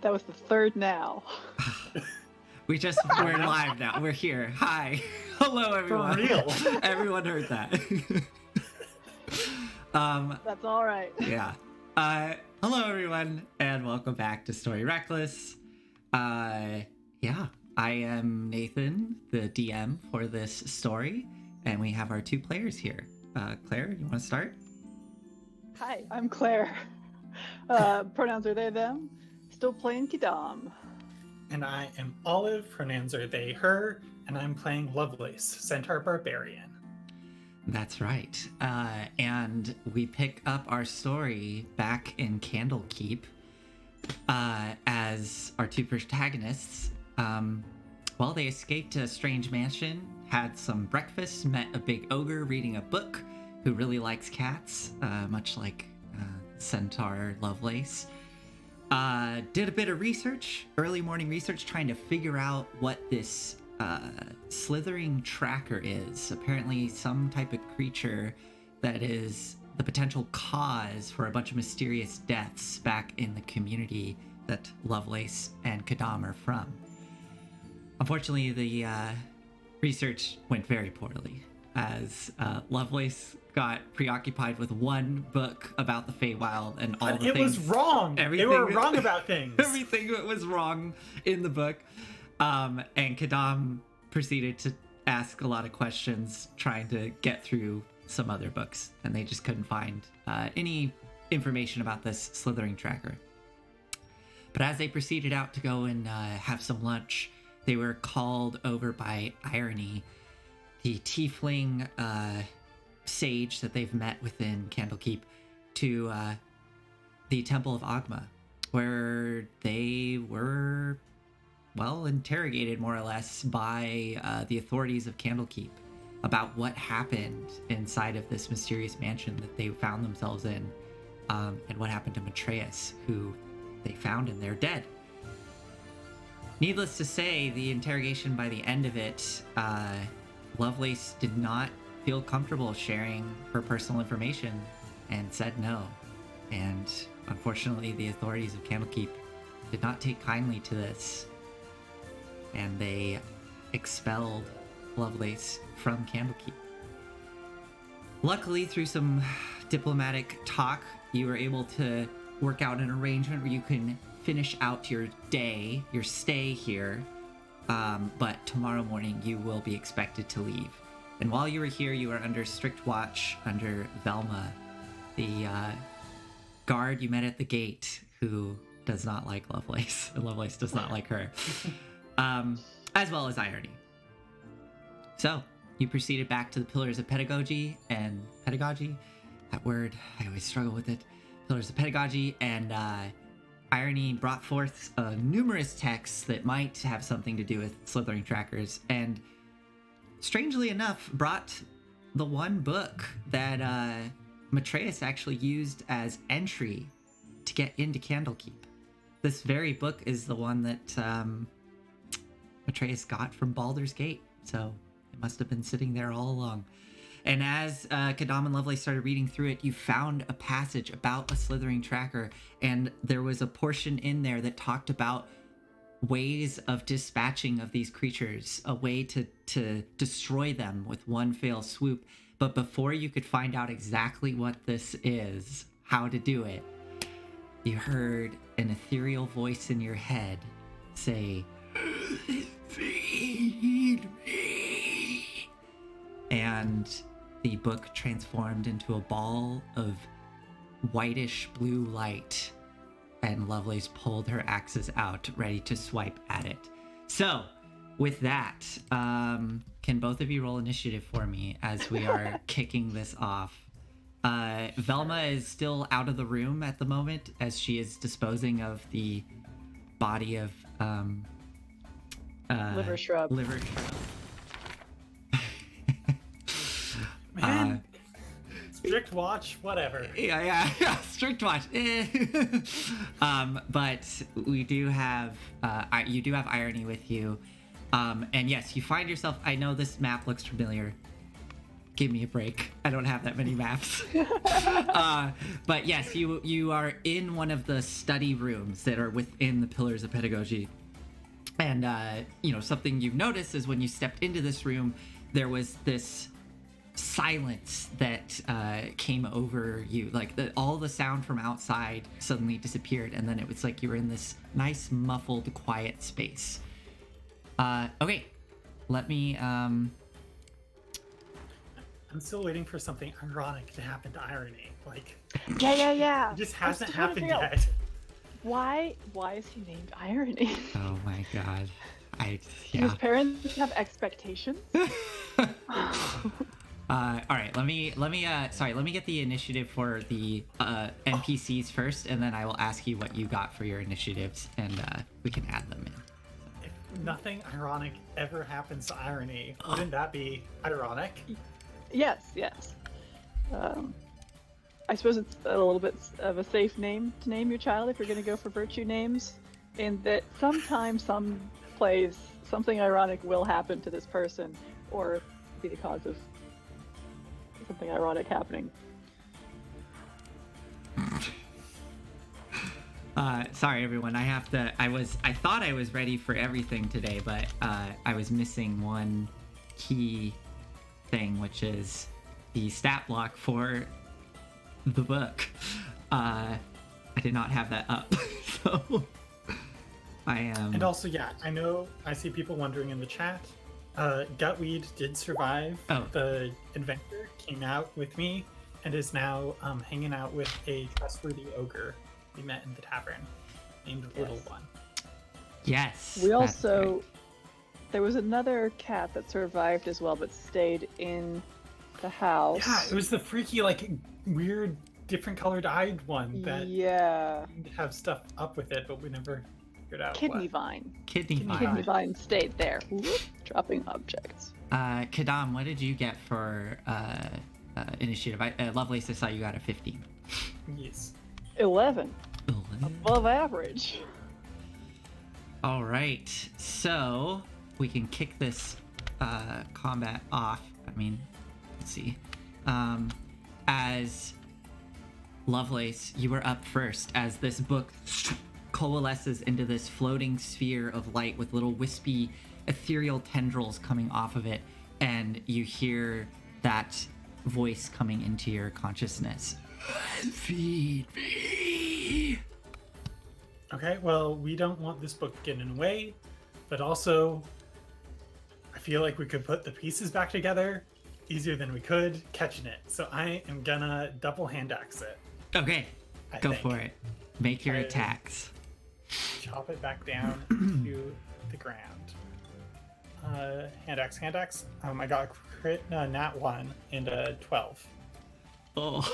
That was the third now. We're live now. We're here. Hi. Hello, everyone. For real. Everyone heard that. That's all right. Yeah. Hello, everyone, and welcome back to Story Reckless. Yeah, I am Nathan, the DM for this story, and we have our two players here. Claire, you want to start? Hi, I'm Claire. Pronouns are they, them. Still playing Kidam. And I am Olive, pronouns are they, her, and I'm playing Lovelace, Centaur Barbarian. That's right. And we pick up our story back in Candlekeep as our two protagonists. Well, they escaped a strange mansion, had some breakfast, met a big ogre reading a book who really likes cats, much like Centaur Lovelace. Did a bit of research, early morning research, trying to figure out what this slithering tracker is. Apparently some type of creature that is the potential cause for a bunch of mysterious deaths back in the community that Lovelace and Kadam are from. Unfortunately, the research went very poorly, as Lovelace got preoccupied with one book about the Feywild and all the things. It was wrong. They were wrong about things. Everything that was wrong in the book. And Kadam proceeded to ask a lot of questions, trying to get through some other books, and they just couldn't find any information about this slithering tracker. But as they proceeded out to go and have some lunch, they were called over by Irony, the tiefling sage that they've met within Candlekeep, to the Temple of Agma, where they were, well, interrogated more or less by the authorities of Candlekeep about what happened inside of this mysterious mansion that they found themselves in, and what happened to Matreus, who they found in there dead. Needless to say, the interrogation, by the end of it, Lovelace did not feel comfortable sharing her personal information and said no. And unfortunately, the authorities of Candlekeep did not take kindly to this, and they expelled Lovelace from Candlekeep. Luckily, through some diplomatic talk, you were able to work out an arrangement where you can finish out your day, your stay here, but tomorrow morning you will be expected to leave. And while you were here, you were under strict watch under Velma, the guard you met at the gate, who does not like Lovelace, and Lovelace does not like her, as well as Irony. So you proceeded back to the Pillars of Pedagogy, that word, I always struggle with it, Pillars of Pedagogy, and Irony brought forth numerous texts that might have something to do with slithering trackers, and strangely enough, brought the one book that Matreus actually used as entry to get into Candlekeep. This very book is the one that Matreus got from Baldur's Gate, so it must have been sitting there all along. And as Kadam and Lovelace started reading through it, you found a passage about a slithering tracker, and there was a portion in there that talked about ways of dispatching of these creatures, a way to destroy them with one fell swoop. But before you could find out exactly what this is, how to do it, you heard an ethereal voice in your head say, "Feed me." And the book transformed into a ball of whitish blue light, and Lovelace pulled her axes out, ready to swipe at it. So, with that, can both of you roll initiative for me as we are kicking this off? Velma is still out of the room at the moment, as she is disposing of the body of Liver shrub. Man, strict watch, whatever. Yeah, strict watch. But we do have, you do have Irony with you. And yes, you find yourself, I know this map looks familiar. give me a break. I don't have that many maps. But yes, you are in one of the study rooms that are within the Pillars of Pedagogy. And, something you've noticed is when you stepped into this room, there was this silence that came over you. Like, all the sound from outside suddenly disappeared, and then it was like you were in this nice, muffled, quiet space. Okay, let me... I'm still waiting for something ironic to happen to Irony. Like, Yeah. it just I was hasn't trying to happened figure out yet. Why is he named Irony? Oh my god. Do his parents have expectations? All right, let me get the initiative for the NPCs first, and then I will ask you what you got for your initiatives, and we can add them in. If nothing ironic ever happens to Irony, wouldn't that be ironic? Yes. I suppose it's a little bit of a safe name to name your child if you're going to go for virtue names, in that sometimes, some plays, something ironic will happen to this person, or be the cause of something ironic happening. Sorry everyone, I thought I was ready for everything today, but I was missing one key thing, which is the stat block for the book. I did not have that up. So I am... And also, yeah, I see people wondering in the chat. Gutweed did survive the adventure, came out with me, and is now hanging out with a trustworthy ogre we met in the tavern named Little One. Yes. We also... There was another cat that survived as well, but stayed in the house. Yeah, it was the freaky, like, weird, different colored eyed one that seemed to have stuff up with it, but we never figured out Kidney Vine. Kidney Vine stayed there. Whoop, dropping objects. Kadam, what did you get for initiative? Lovelace, I saw you got a 15. Yes. 11. Above average. All right, so we can kick this combat off. I mean, let's see. As Lovelace, you were up first as this book coalesces into this floating sphere of light with little wispy ethereal tendrils coming off of it, and you hear that voice coming into your consciousness. Feed me. Okay, well, we don't want this book getting in the way, but also I feel like we could put the pieces back together easier than we could catching it. So I am gonna double hand axe it. Okay, go for it. Make your attacks. Chop it back down to the ground. Hand axe. I got a crit, nat 1 and a 12. Oh,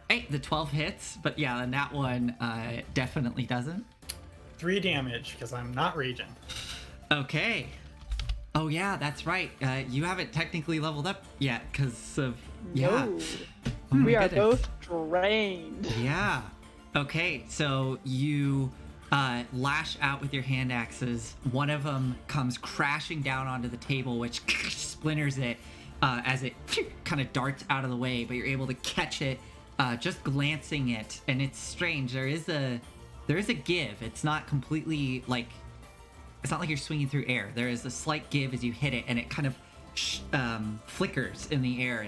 hey, the 12 hits, but yeah, the nat 1 definitely doesn't. 3 damage because I'm not raging. Okay. Oh yeah, that's right. You haven't technically leveled up yet because of No. Oh my we are goodness. both drained. Yeah. Okay, so you lash out with your hand axes. One of them comes crashing down onto the table, which splinters it as it kind of darts out of the way, but you're able to catch it just glancing it. And it's strange. There is a give. It's not completely like... It's not like you're swinging through air. There is a slight give as you hit it, and it kind of flickers in the air,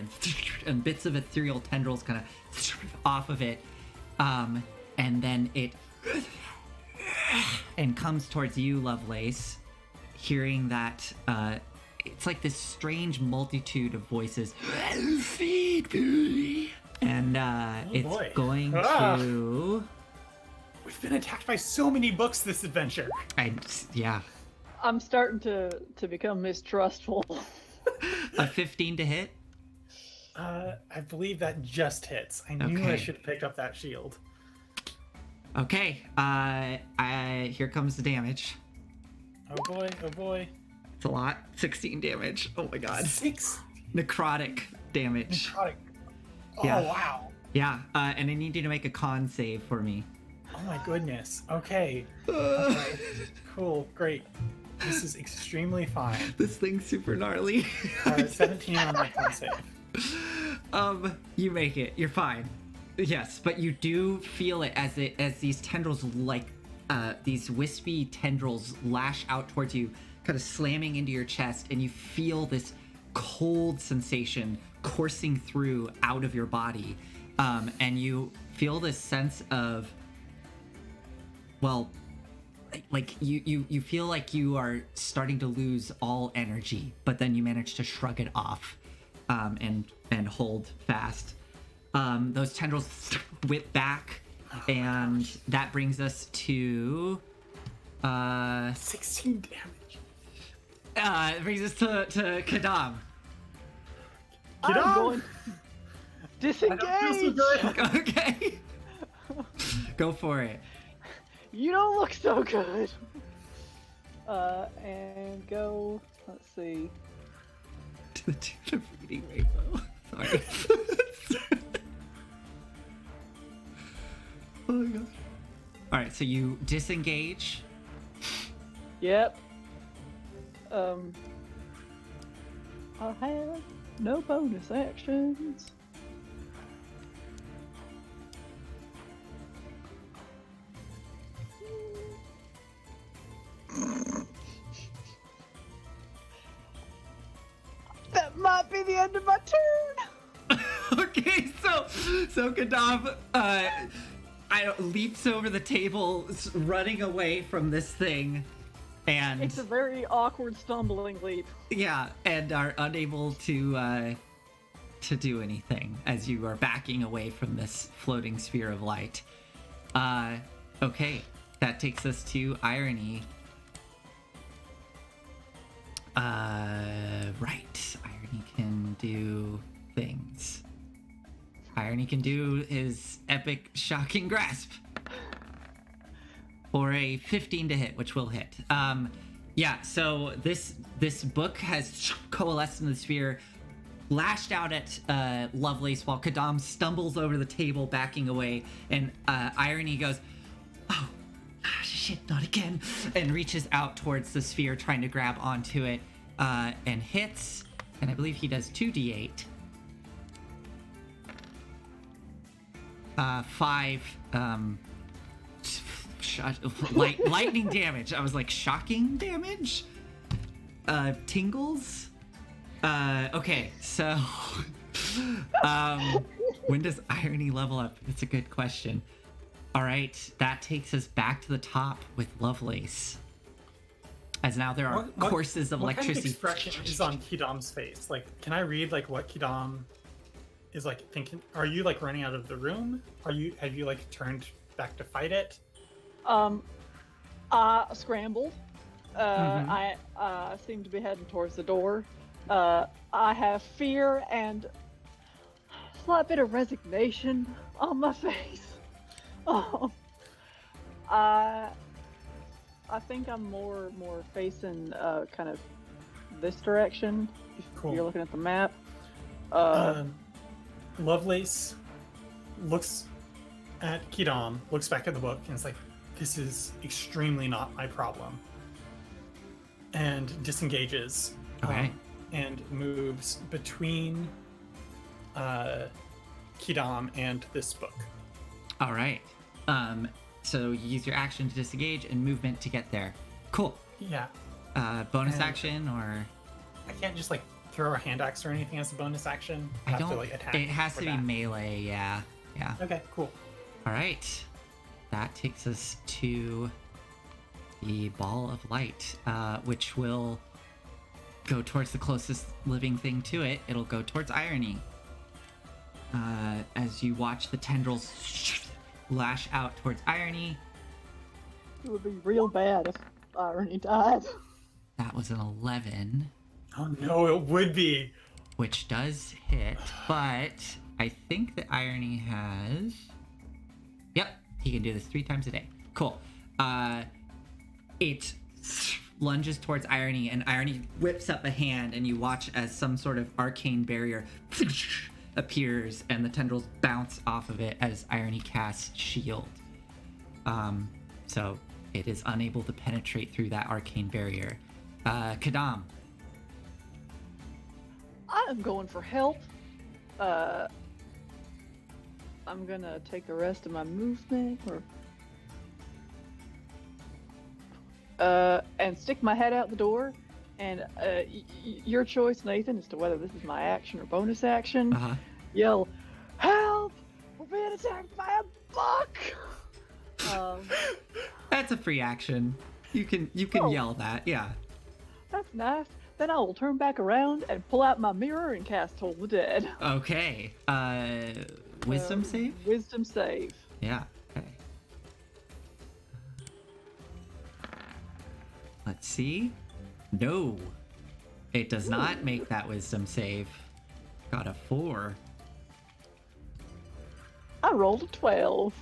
and bits of ethereal tendrils kind of off of it. And then it and comes towards you, Lovelace, hearing that it's like this strange multitude of voices. Feed me. And it's boy. going to... We've been attacked by so many books this adventure. Yeah. I'm starting to become mistrustful. A 15 to hit? I believe that just hits. I knew I should have picked up that shield. Okay. Here comes the damage. Oh boy. It's a lot. 16 damage. Oh my god. 6 Necrotic damage. necrotic. Oh Yeah. wow. Yeah, and I need you to make a con save for me. Oh my goodness. Okay. Okay. Cool. Great. This is extremely fine. This thing's super gnarly. 17 on my con save. You make it. You're fine. Yes, but you do feel it as these tendrils, like these wispy tendrils, lash out towards you, kind of slamming into your chest, and you feel this cold sensation coursing through out of your body, and you feel this sense of, well, like you feel like you are starting to lose all energy, but then you manage to shrug it off, and hold fast. Those tendrils whip back, and that brings us to 16 damage. It brings us to Kadam. I'm going disengage. I don't feel so good. Okay. Go for it. You don't look so good. And go. Let's see. To the tune of reading rainbow. Sorry. Oh my god. All right, so you disengage. Yep. I have no bonus actions. That might be the end of my turn. Okay, so Kadam leaps over the table, running away from this thing, and It's a very awkward stumbling leap. yeah, and are unable to do anything as you are backing away from this floating sphere of light. Okay, that takes us to Irony. Right. Irony can do things. Irony can do his epic shocking grasp for a 15 to hit, which will hit. Yeah, so this book has coalesced in the sphere, lashed out at Lovelace while Kadam stumbles over the table, backing away, and Irony goes, "Oh, shit, not again," and reaches out towards the sphere, trying to grab onto it, and hits, and I believe he does 2d8. 5 lightning damage. I was like, shocking damage? Tingles? Okay, so when does Irony level up? That's a good question. All right, that takes us back to the top with Lovelace, as now there are courses of electricity. What kind of expression is on Kidam's face? Like, can I read like what Kidam is like thinking? Are you like running out of the room? Have you like turned back to fight it? I scrambled. I seem to be heading towards the door. I have fear and a slight bit of resignation on my face. I think I'm more facing kind of this direction. Cool. You're looking at the map. Lovelace looks at Kidam, looks back at the book, and is like, "This is extremely not my problem," and disengages. Okay. And moves between Kidam and this book. All right. So you use your action to disengage and movement to get there. Cool. Yeah. Bonus action or? I can't just like throw a hand axe or anything as a bonus action. I have don't. to, like, attack It has for to be that. melee. Yeah. Yeah. Okay. Cool. All right. That takes us to the ball of light, which will go towards the closest living thing to it. It'll go towards Irony. As you watch the tendrils lash out towards Irony. It would be real bad if Irony died. That was an 11, Oh no, it would be. which does hit, but I think that Irony has... Yep, he can do this 3 times a day. Cool. It lunges towards Irony, and Irony whips up a hand, and you watch as some sort of arcane barrier appears, and the tendrils bounce off of it as Irony casts Shield. So it is unable to penetrate through that arcane barrier. Kadam. I am going for help. I'm gonna take the rest of my movement, and stick my head out the door. And your choice, Nathan, as to whether this is my action or bonus action. Yell, "Help! We're being attacked by a buck!" That's a free action. You can yell that. Yeah. That's nice. Then I will turn back around and pull out my mirror and cast Toll the Dead. Okay. Wisdom save? Wisdom save. Yeah. Okay. Let's see. No. It does not make that wisdom save. Got a 4. I rolled a 12.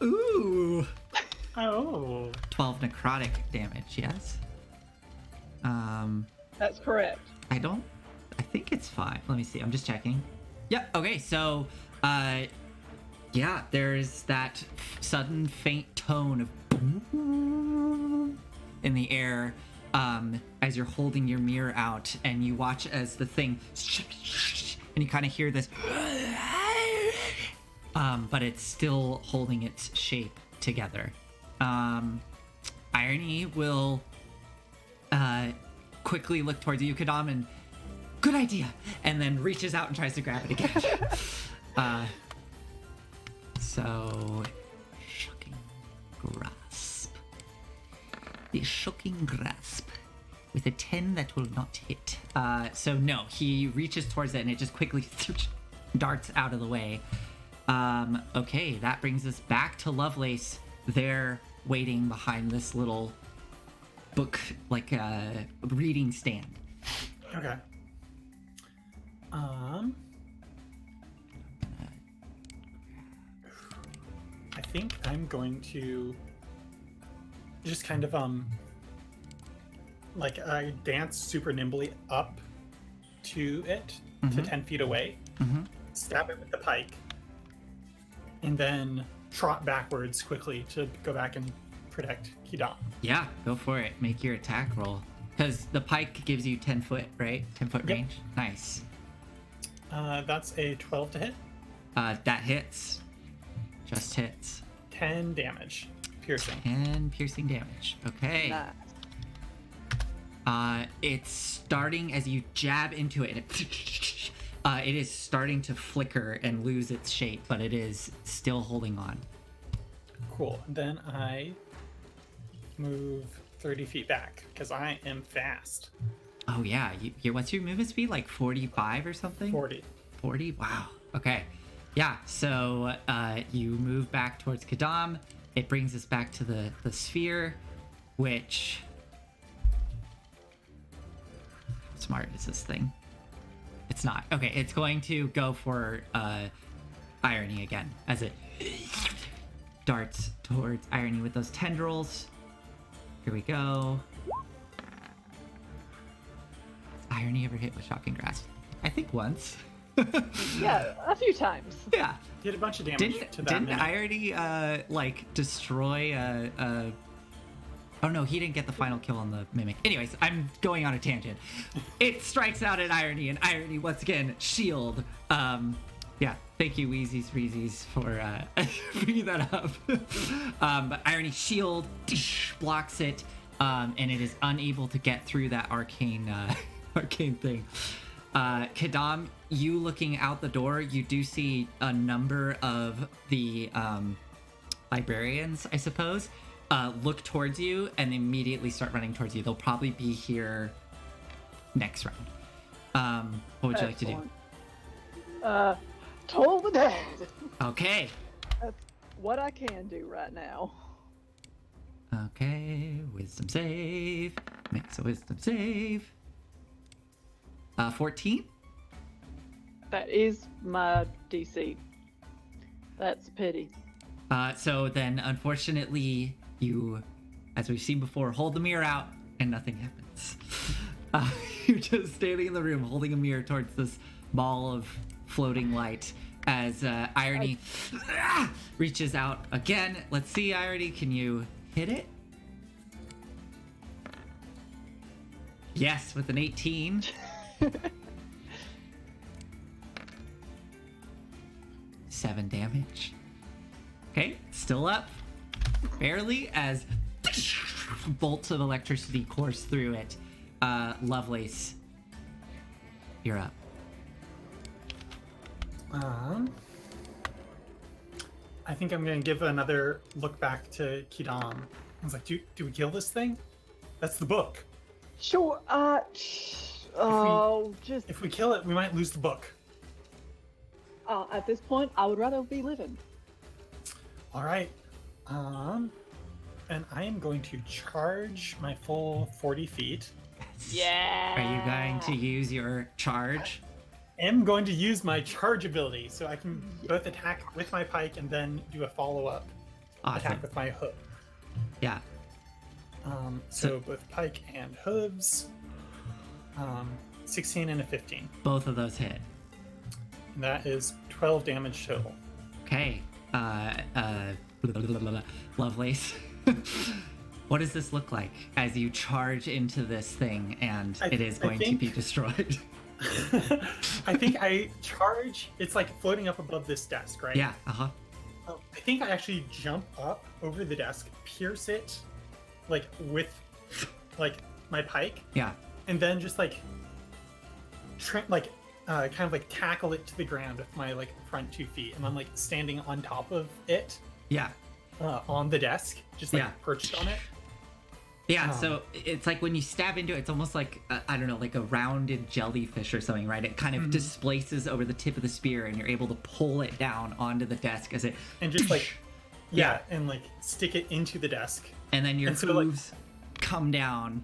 Ooh. Oh. 12 necrotic damage, yes? That's correct. I think it's 5. Let me see. I'm just checking. Yep. Okay. So, yeah, there's that sudden faint tone of boom in the air, as you're holding your mirror out, and you watch as the thing, and you kind of hear this, but it's still holding its shape together. Irony will, quickly look towards you, Kadam, and good idea, and then reaches out and tries to grab it again. So, shocking grasp. The shocking grasp with a 10 that will not hit. So no, he reaches towards it and it just quickly darts out of the way. Okay, that brings us back to Lovelace. They're waiting behind this little book, like a reading stand. Okay. I think I'm going to just kind of like I dance super nimbly up to it to 10 feet away, stab it with the pike, and then trot backwards quickly to go back and protect Kidam. Yeah, go for it. Make your attack roll. Because the pike gives you 10 foot, right? 10 foot range? Nice. That's a 12 to hit. That hits. Just hits. 10 damage. Piercing. 10 piercing damage. Okay. Nice. It's starting as you jab into it. It is starting to flicker and lose its shape, but it is still holding on. Cool. Then I move 30 feet back because I am fast. Oh yeah, what's your movement speed? Like 45 or something? 40. 40? Wow. Okay. Yeah, so you move back towards Kadam. It brings us back to the sphere, which... How smart is this thing? It's not. Okay, it's going to go for Irony again, as it darts towards Irony with those tendrils. Here we go. Has Irony ever hit with Shocking Grasp? I think once. Yeah, a few times. Yeah. Did a bunch of damage to that. Didn't Irony destroy Oh no, he didn't get the final kill on the Mimic. Anyways, I'm going on a tangent. It strikes out at Irony, and Irony once again shield. Yeah, thank you, Wheezies Reezies, for bringing that up. But Irony shield blocks it, and it is unable to get through that arcane thing. Kadam, you looking out the door, you do see a number of the librarians, I suppose, look towards you and immediately start running towards you. They'll probably be here next round. What would you like to do? Toll the Dead. Okay. That's what I can do right now. Okay, wisdom save. Makes a wisdom save. 14? That is my DC. That's a pity. So then, unfortunately, you, as we've seen before, hold the mirror out and nothing happens. You're just standing in the room holding a mirror towards this ball of floating light as Irony reaches out again. Let's see, Irony, can you hit it? Yes, with an 18. 7 damage. Okay, still up. Barely, as bolts of electricity course through it. Lovelace, you're up. I think I'm gonna give another look back to Kidam. I was like, do we kill this thing? That's the book. Sure. If we kill it, we might lose the book. At this point, I would rather be living. All right. And I am going to charge my full 40 feet. Yeah. Are you going to use your charge? I am going to use my charge ability, so I can both attack with my pike and then do a follow-up attack with my hook. Yeah. So both pike and hooves. 16 and a 15. Both of those hit. And that is 12 damage total. Okay. Lovelace. What does this look like as you charge into this thing and it is going to be destroyed? I think I charge. It's like floating up above this desk, right? Yeah. I think I actually jump up over the desk, pierce it, like with, like my pike. Yeah. And then just like, kind of like tackle it to the ground with my like front 2 feet, and I'm like standing on top of it. Yeah. On the desk, just like perched on it. Yeah, so it's like when you stab into it, it's almost like, I don't know, like a rounded jellyfish or something, right? It kind of displaces over the tip of the spear, and you're able to pull it down onto the desk as it... And just like, and like stick it into the desk. And then your hooves come down.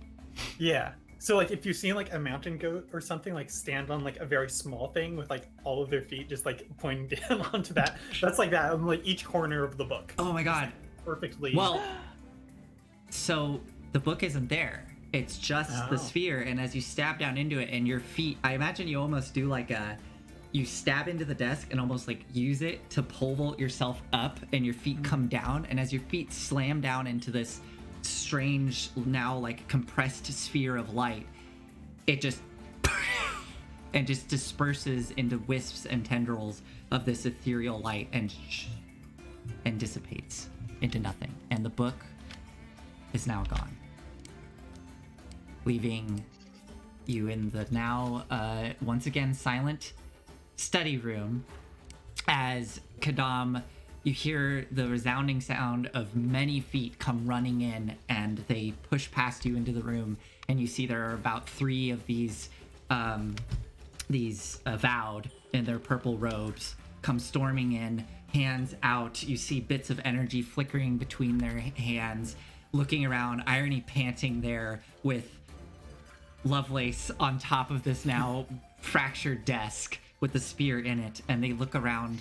Yeah. So like if you've seen like a mountain goat or something, like stand on like a very small thing with like all of their feet just like pointing down onto that. That's like that on like each corner of the book. Oh my god. Like, perfectly. Well, so the book isn't there. It's just the sphere, and as you stab down into it and your feet, I imagine you almost do like you stab into the desk and almost like use it to pole vault yourself up, and your feet come down, and as your feet slam down into this strange, now like compressed sphere of light, it just and just disperses into wisps and tendrils of this ethereal light and dissipates into nothing, and the book is now gone, leaving you in the now once again silent study room as Kadam, you hear the resounding sound of many feet come running in, and they push past you into the room, and you see there are about 3 of these avowed in their purple robes come storming in, hands out. You see bits of energy flickering between their hands, looking around, Irony panting there with Lovelace on top of this now fractured desk with the spear in it, and they look around.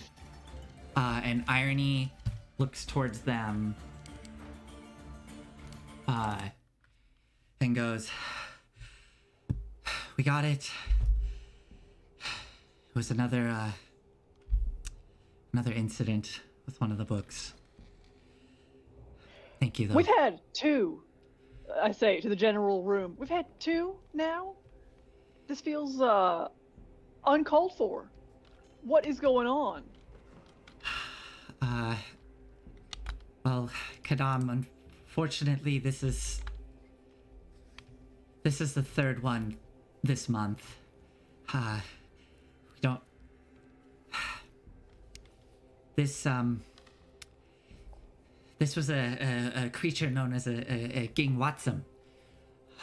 And Irony looks towards them and goes, "We got it. It was another incident with one of the books. Thank you, though." We've had 2, I say to the general room. We've had 2 now? This feels uncalled for. What is going on? Well, Kadam, unfortunately, this is the 3rd one this month. We don't... This was a creature known as a Gingwatsum.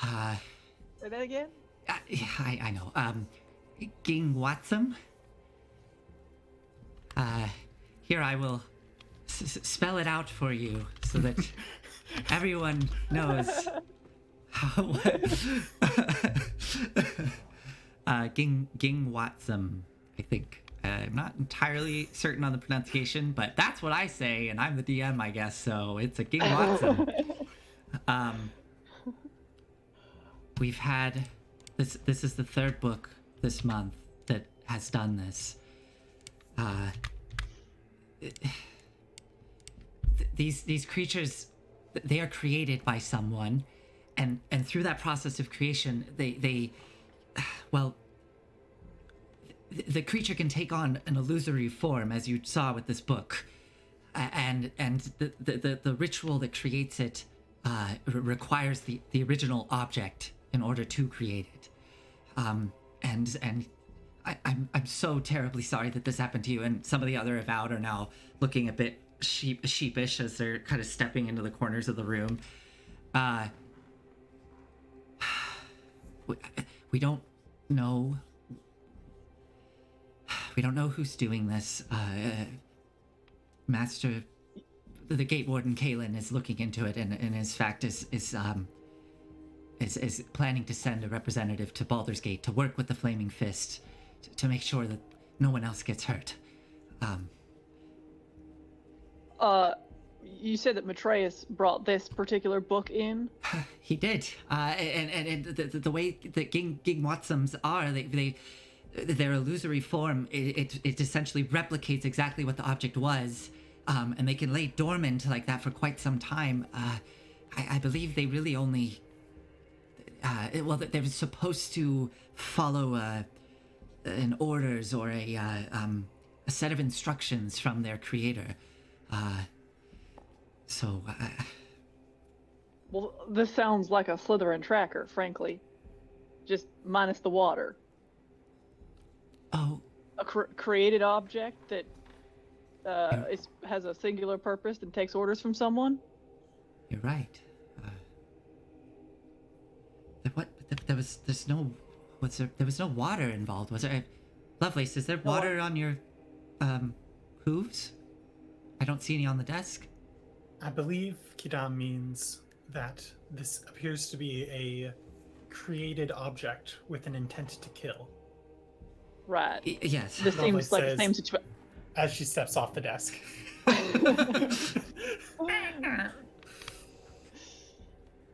Say that again? I know. Gingwatsum? Here, I will spell it out for you so that everyone knows how... Gingwatsum, I think. I'm not entirely certain on the pronunciation, but that's what I say, and I'm the DM, I guess, so it's a Gingwatsum. We've had... This is the 3rd book this month that has done this. These creatures, they are created by someone, and through that process of creation, the creature can take on an illusory form, as you saw with this book, and the ritual that creates it requires the original object in order to create it. And I'm so terribly sorry that this happened to you. And some of the other Avowed are now looking a bit sheepish as they're kind of stepping into the corners of the room. We don't know. We don't know who's doing this. Master, the Gate Warden Kalen is looking into it, and in fact is planning to send a representative to Baldur's Gate to work with the Flaming Fist to make sure that no one else gets hurt. You said that Matreus brought this particular book in? He did. And the way that Ging Watsums are, their illusory form, it essentially replicates exactly what the object was, and they can lay dormant like that for quite some time. I believe they really only... they were supposed to follow an orders or a set of instructions from their creator. Well, this sounds like a Slytherin tracker, frankly. Just minus the water. Oh. A created object that has a singular purpose and takes orders from someone? You're right. There was no water involved, was there? Lovelace, is there water on your hooves? I don't see any on the desk. I believe Kidam means that this appears to be a created object with an intent to kill. Right. Yes. This seems like the same situation. As she steps off the desk.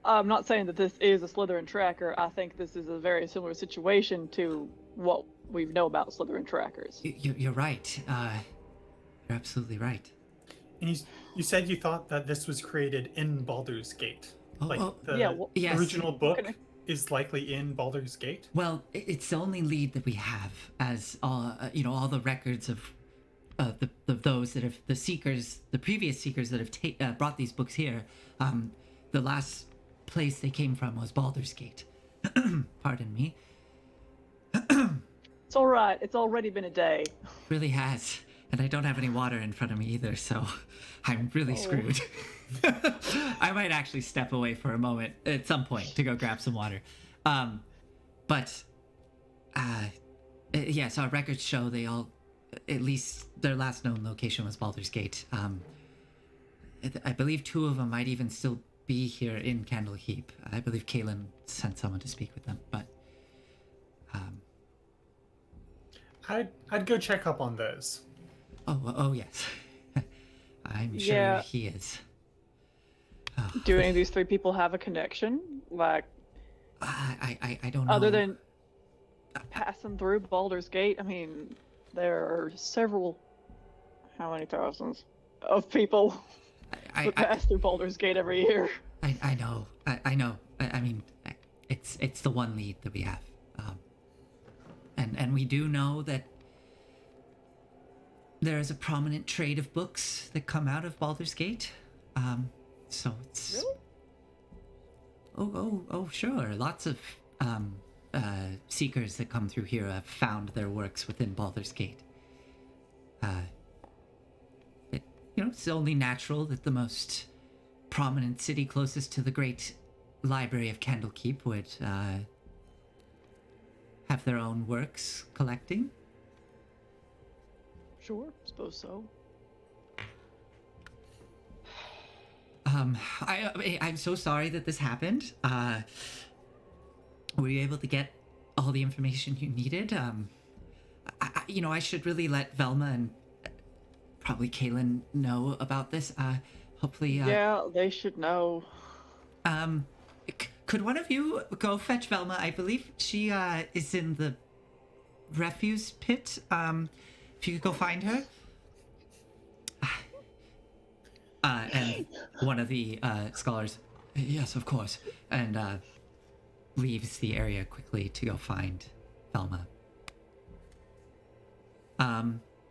I'm not saying that this is a Slytherin tracker. I think this is a very similar situation to what we know about Slytherin trackers. You're right. You're absolutely right. And you said you thought that this was created in Baldur's Gate. Yes. Original book is likely in Baldur's Gate. Well, it's the only lead that we have, as all the records of those that have the previous seekers that have brought these books here. The last place they came from was Baldur's Gate. Pardon me. It's all right. It's already been a day. Really has. And I don't have any water in front of me either, so I'm really screwed. I might actually step away for a moment at some point to go grab some water. Yes, our records show they all, at least their last known location was Baldur's Gate. I believe two of them might even still be here in Candlekeep. I believe Kalen sent someone to speak with them, but... I'd go check up on those. Oh yes. I'm sure he is. Oh. Do any of these three people have a connection? Like, I don't know. Other than passing through Baldur's Gate, I mean, there are several, how many thousands of people that pass through Baldur's Gate every year. I know. I know. I mean, it's the one lead that we have. And we do know that there is a prominent trade of books that come out of Baldur's Gate. So it's... Really? Oh, sure. Lots of seekers that come through here have found their works within Baldur's Gate. It's only natural that the most prominent city closest to the great library of Candlekeep would have their own works collecting. Sure, suppose so. I'm so sorry that this happened. Were you able to get all the information you needed? I should really let Velma and probably Kalen know about this. Hopefully. Yeah, they should know. Could one of you go fetch Velma? I believe she is in the refuse pit. If you could go find her. And one of the scholars, Yes, of course. And leaves the area quickly to go find Velma.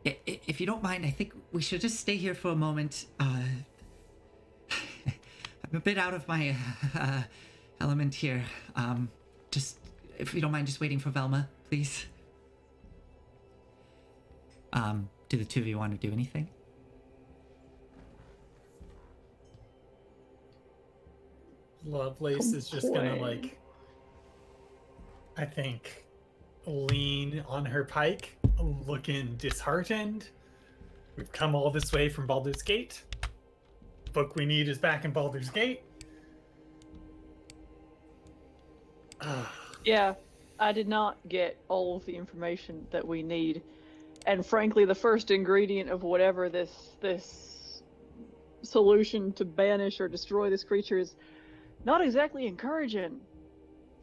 If you don't mind, I think we should just stay here for a moment. I'm a bit out of my element here. Just, if you don't mind, just waiting for Velma, please. Do the two of you want to do anything? Lovelace is just gonna, like, I think, lean on her pike, looking disheartened. We've come all this way from Baldur's Gate. Book we need is back in Baldur's Gate. Yeah, I did not get all of the information that we need. And frankly, the first ingredient of whatever this solution to banish or destroy this creature is not exactly encouraging.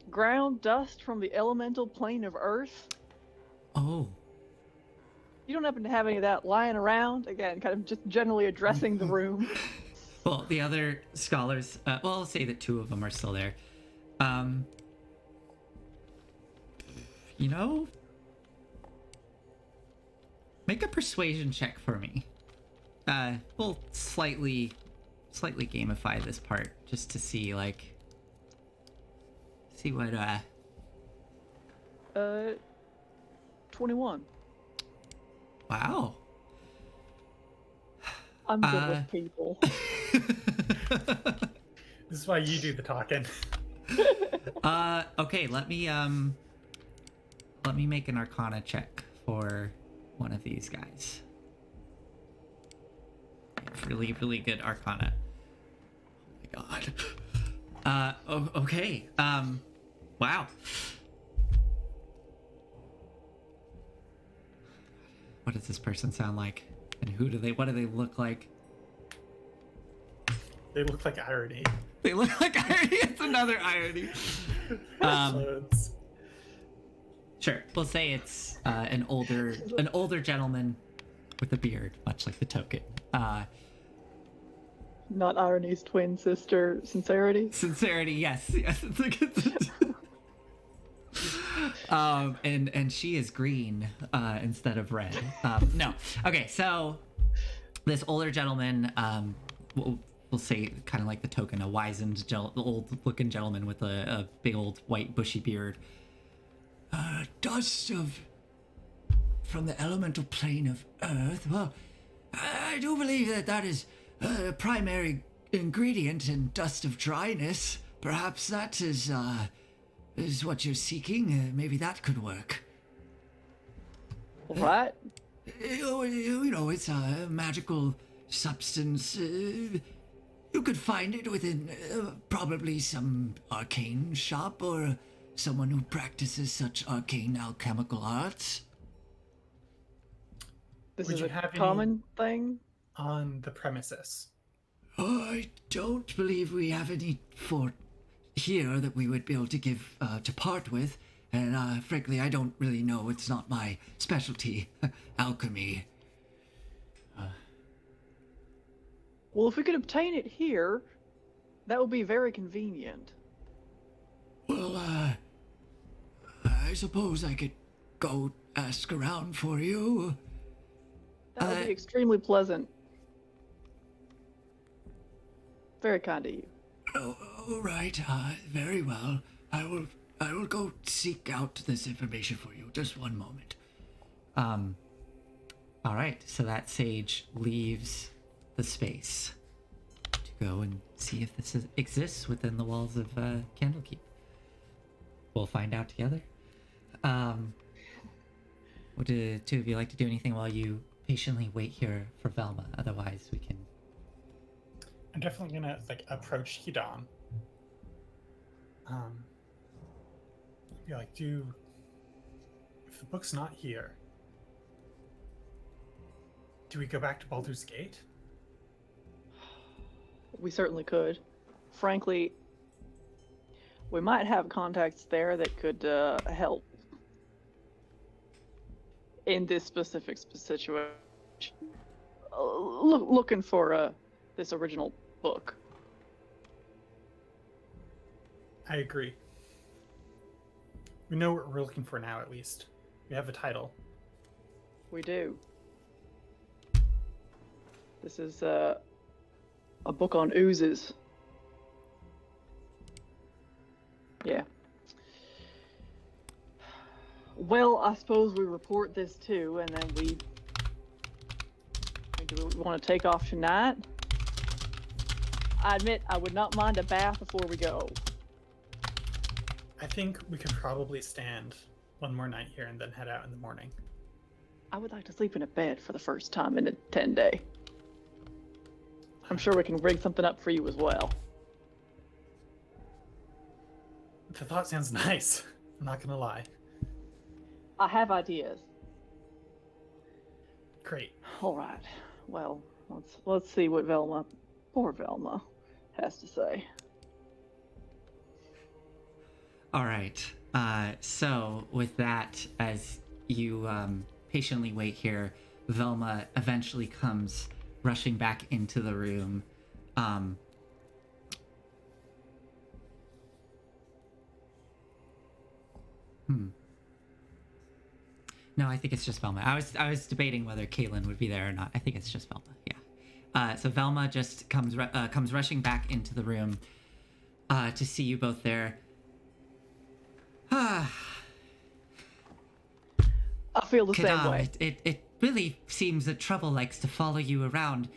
Ground dust from the elemental plane of Earth. Oh. You don't happen to have any of that lying around? Again, kind of just generally addressing the room. Well, the other scholars, I'll say that two of them are still there. You know, make a persuasion check for me. We'll slightly gamify this part just to see, like, what, 21. Wow. I'm good with people. This is why you do the talking. Okay, let me make an Arcana check for one of these guys. Really, really good Arcana. Oh my god. Okay. Wow. What does this person sound like? And what do they look like? They look like irony. They look like irony. It's another irony. Sure. We'll say it's an older gentleman with a beard, much like the token. Not irony's twin sister, Sincerity. Sincerity, yes. It's like and she is green instead of red. No. Okay, so this older gentleman, we'll say kind of like the token, a wizened, old-looking gentleman with a big old white bushy beard. Dust from the elemental plane of Earth. Well, I do believe that is a primary ingredient in dust of dryness. Perhaps that is what you're seeking. Maybe that could work. What? You know, it's a magical substance. You could find it within probably some arcane shop or someone who practices such arcane alchemical arts. This Would is you a have common thing? On the premises? I don't believe we have any for here that we would be able to give to part with, and frankly, I don't really know. It's not my specialty, alchemy. Well, if we could obtain it here, that would be very convenient. Well, I suppose I could go ask around for you. That would be extremely pleasant. Very kind of you. Oh, all right. Very well. I will go seek out this information for you. Just one moment. All right. So that sage leaves the space to go and see if this exists within the walls of Candlekeep. We'll find out together. Would the two of you like to do anything while you patiently wait here for Velma? Otherwise, we can. I'm definitely gonna approach Hidan. Be like, if the book's not here, do we go back to Baldur's Gate? We certainly could. Frankly, we might have contacts there that could help in this specific situation. Looking for this original book. I agree. We know what we're looking for now, at least. We have a title. We do. This is a book on oozes. Yeah. Well, I suppose we report this too, and then do we want to take off tonight? I admit I would not mind a bath before we go. I think we could probably stand one more night here and then head out in the morning. I would like to sleep in a bed for the first time in a 10-day. I'm sure we can rig something up for you as well. The thought sounds nice. I'm not gonna lie. I have ideas. Great. All right. Well, let's see what poor Velma, has to say. All right. So with that, as you patiently wait here, Velma eventually comes rushing back into the room. No, I think it's just Velma. I was debating whether Caitlin would be there or not. I think it's just Velma. Yeah. So Velma just comes rushing back into the room to see you both there. I feel the same way. It really seems that trouble likes to follow you around,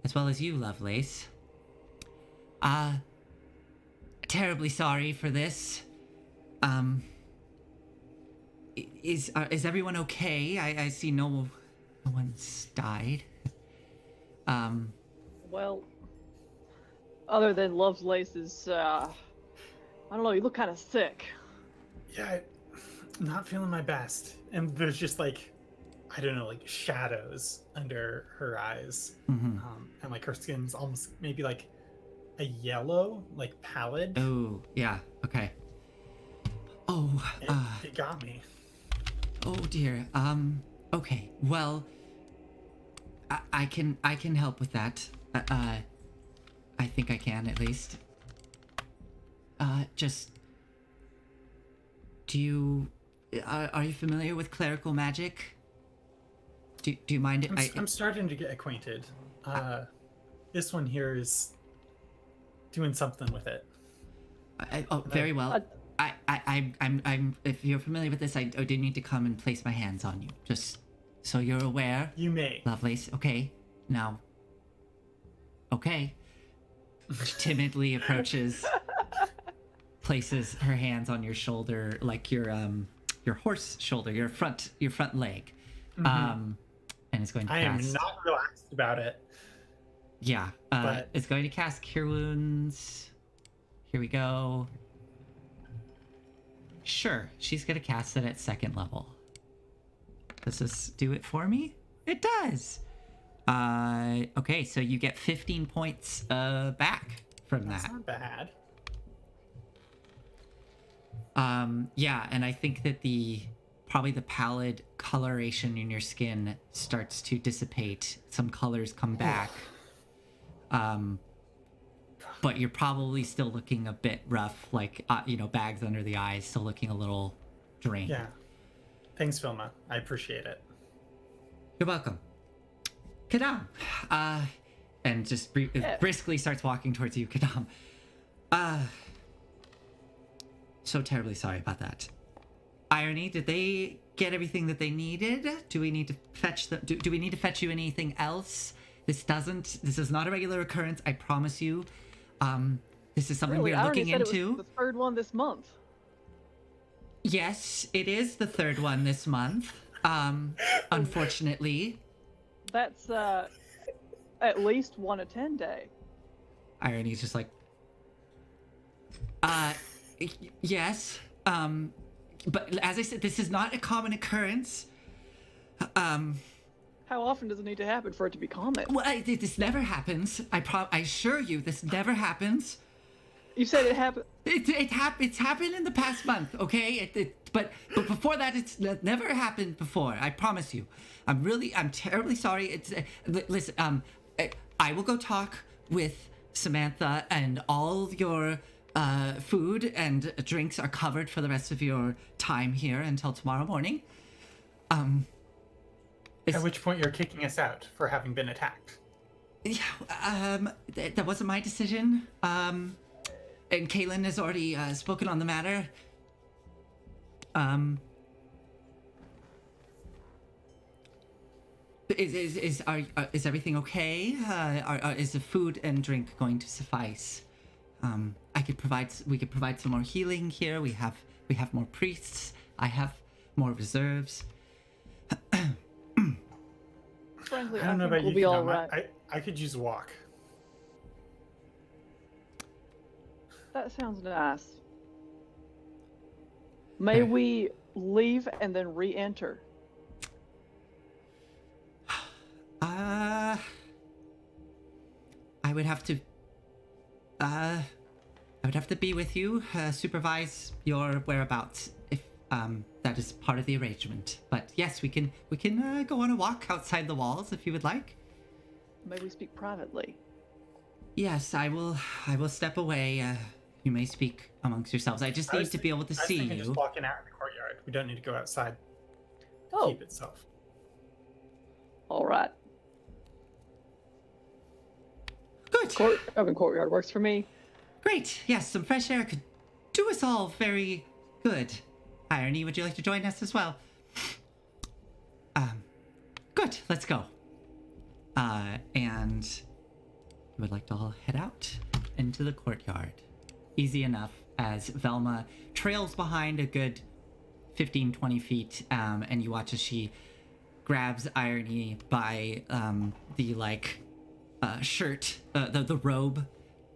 as well as you, Lovelace. Terribly sorry for this. Is everyone okay? I see no one's died. Well, other than Lovelace's, I don't know, you look kind of sick. Yeah, I'm not feeling my best. And there's just like, I don't know, like shadows under her eyes. Mm-hmm. And like her skin's almost maybe like a yellow, like pallid. Oh, yeah, okay. Oh, it got me. Oh dear. Okay. Well, I can help with that. I think I can at least. Just. Are you familiar with clerical magic? Do you mind it? I'm starting to get acquainted. This one here is doing something with it. Very well. I'm. If you're familiar with this, I do need to come and place my hands on you, just so you're aware. You may. Lovelace. Okay. Now. Okay. She timidly approaches, places her hands on your shoulder, like your horse shoulder, your front leg, and is going to cast. I am not relaxed about it. Yeah. But it's going to cast Cure Wounds. Here we go. Sure, she's gonna cast it at 2nd level. Does this do it for me? It does! Okay, so you get 15 points back from that. That's not bad. Yeah, and I think that probably the pallid coloration in your skin starts to dissipate. Some colors come back. But you're probably still looking a bit rough, like, bags under the eyes, still looking a little drained. Yeah. Thanks, Vilma. I appreciate it. You're welcome. Kadam! And just briskly starts walking towards you, Kadam. So terribly sorry about that. Irony, did they get everything that they needed? Do we need to fetch them? Do we need to fetch you anything else? This is not a regular occurrence, I promise you. This is something we're looking into. It was the 3rd one this month. Yes, it is the 3rd one this month. Unfortunately. That's at least 1 a 10-day. Irony's just like, yes. But as I said, this is not a common occurrence. How often does it need to happen for it to be common? Well, this never happens. I assure you, this never happens. You said it happened. It's happened in the past month, okay? But before that, it's never happened before. I promise you. I'm terribly sorry. Listen. I will go talk with Samantha and all your food and drinks are covered for the rest of your time here until tomorrow morning. At which point you're kicking us out for having been attacked. Yeah, that wasn't my decision. And Kaylin has already spoken on the matter. Is everything okay? Is the food and drink going to suffice? We could provide some more healing here. We have more priests. I have more reserves. Frankly, I don't know think about we'll you, be all Kadam. right. I could use a walk. That sounds nice. May we leave and then re-enter? I would have to be with you, supervise your whereabouts if that is part of the arrangement. But yes, we can go on a walk outside the walls if you would like. May we speak privately? Yes, I will step away. You may speak amongst yourselves. I just need to be able to see you. Just walking out in the courtyard. We don't need to go outside. Oh. Keep itself. All right. Good. Courtyard works for me. Great. Yes, some fresh air could do us all very good. Irony, would you like to join us as well? Good. Let's go. And we would like to all head out into the courtyard. Easy enough as Velma trails behind a good 15, 20 feet, and you watch as she grabs Irony by the shirt, the robe,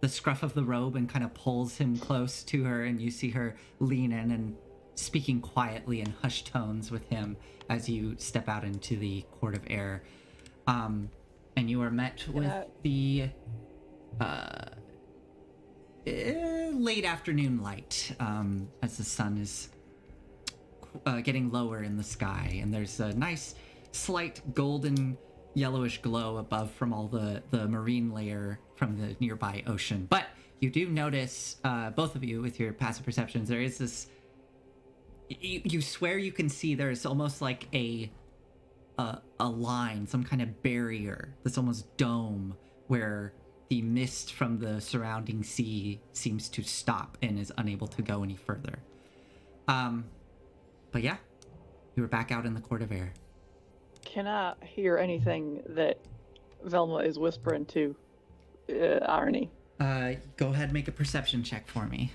the scruff of the robe, and kind of pulls him close to her, and you see her lean in and speaking quietly in hushed tones with him as you step out into the court of air. And you are met with the late afternoon light as the sun is getting lower in the sky, and there's a nice slight golden yellowish glow above from all the marine layer from the nearby ocean. But you do notice, both of you with your passive perceptions, there is this, you swear you can see there's almost like a line, some kind of barrier that's almost dome, where the mist from the surrounding sea seems to stop and is unable to go any further. But yeah, you were back out in the court of air. Can I hear anything that Velma is whispering to Irony? Go ahead and make a perception check for me.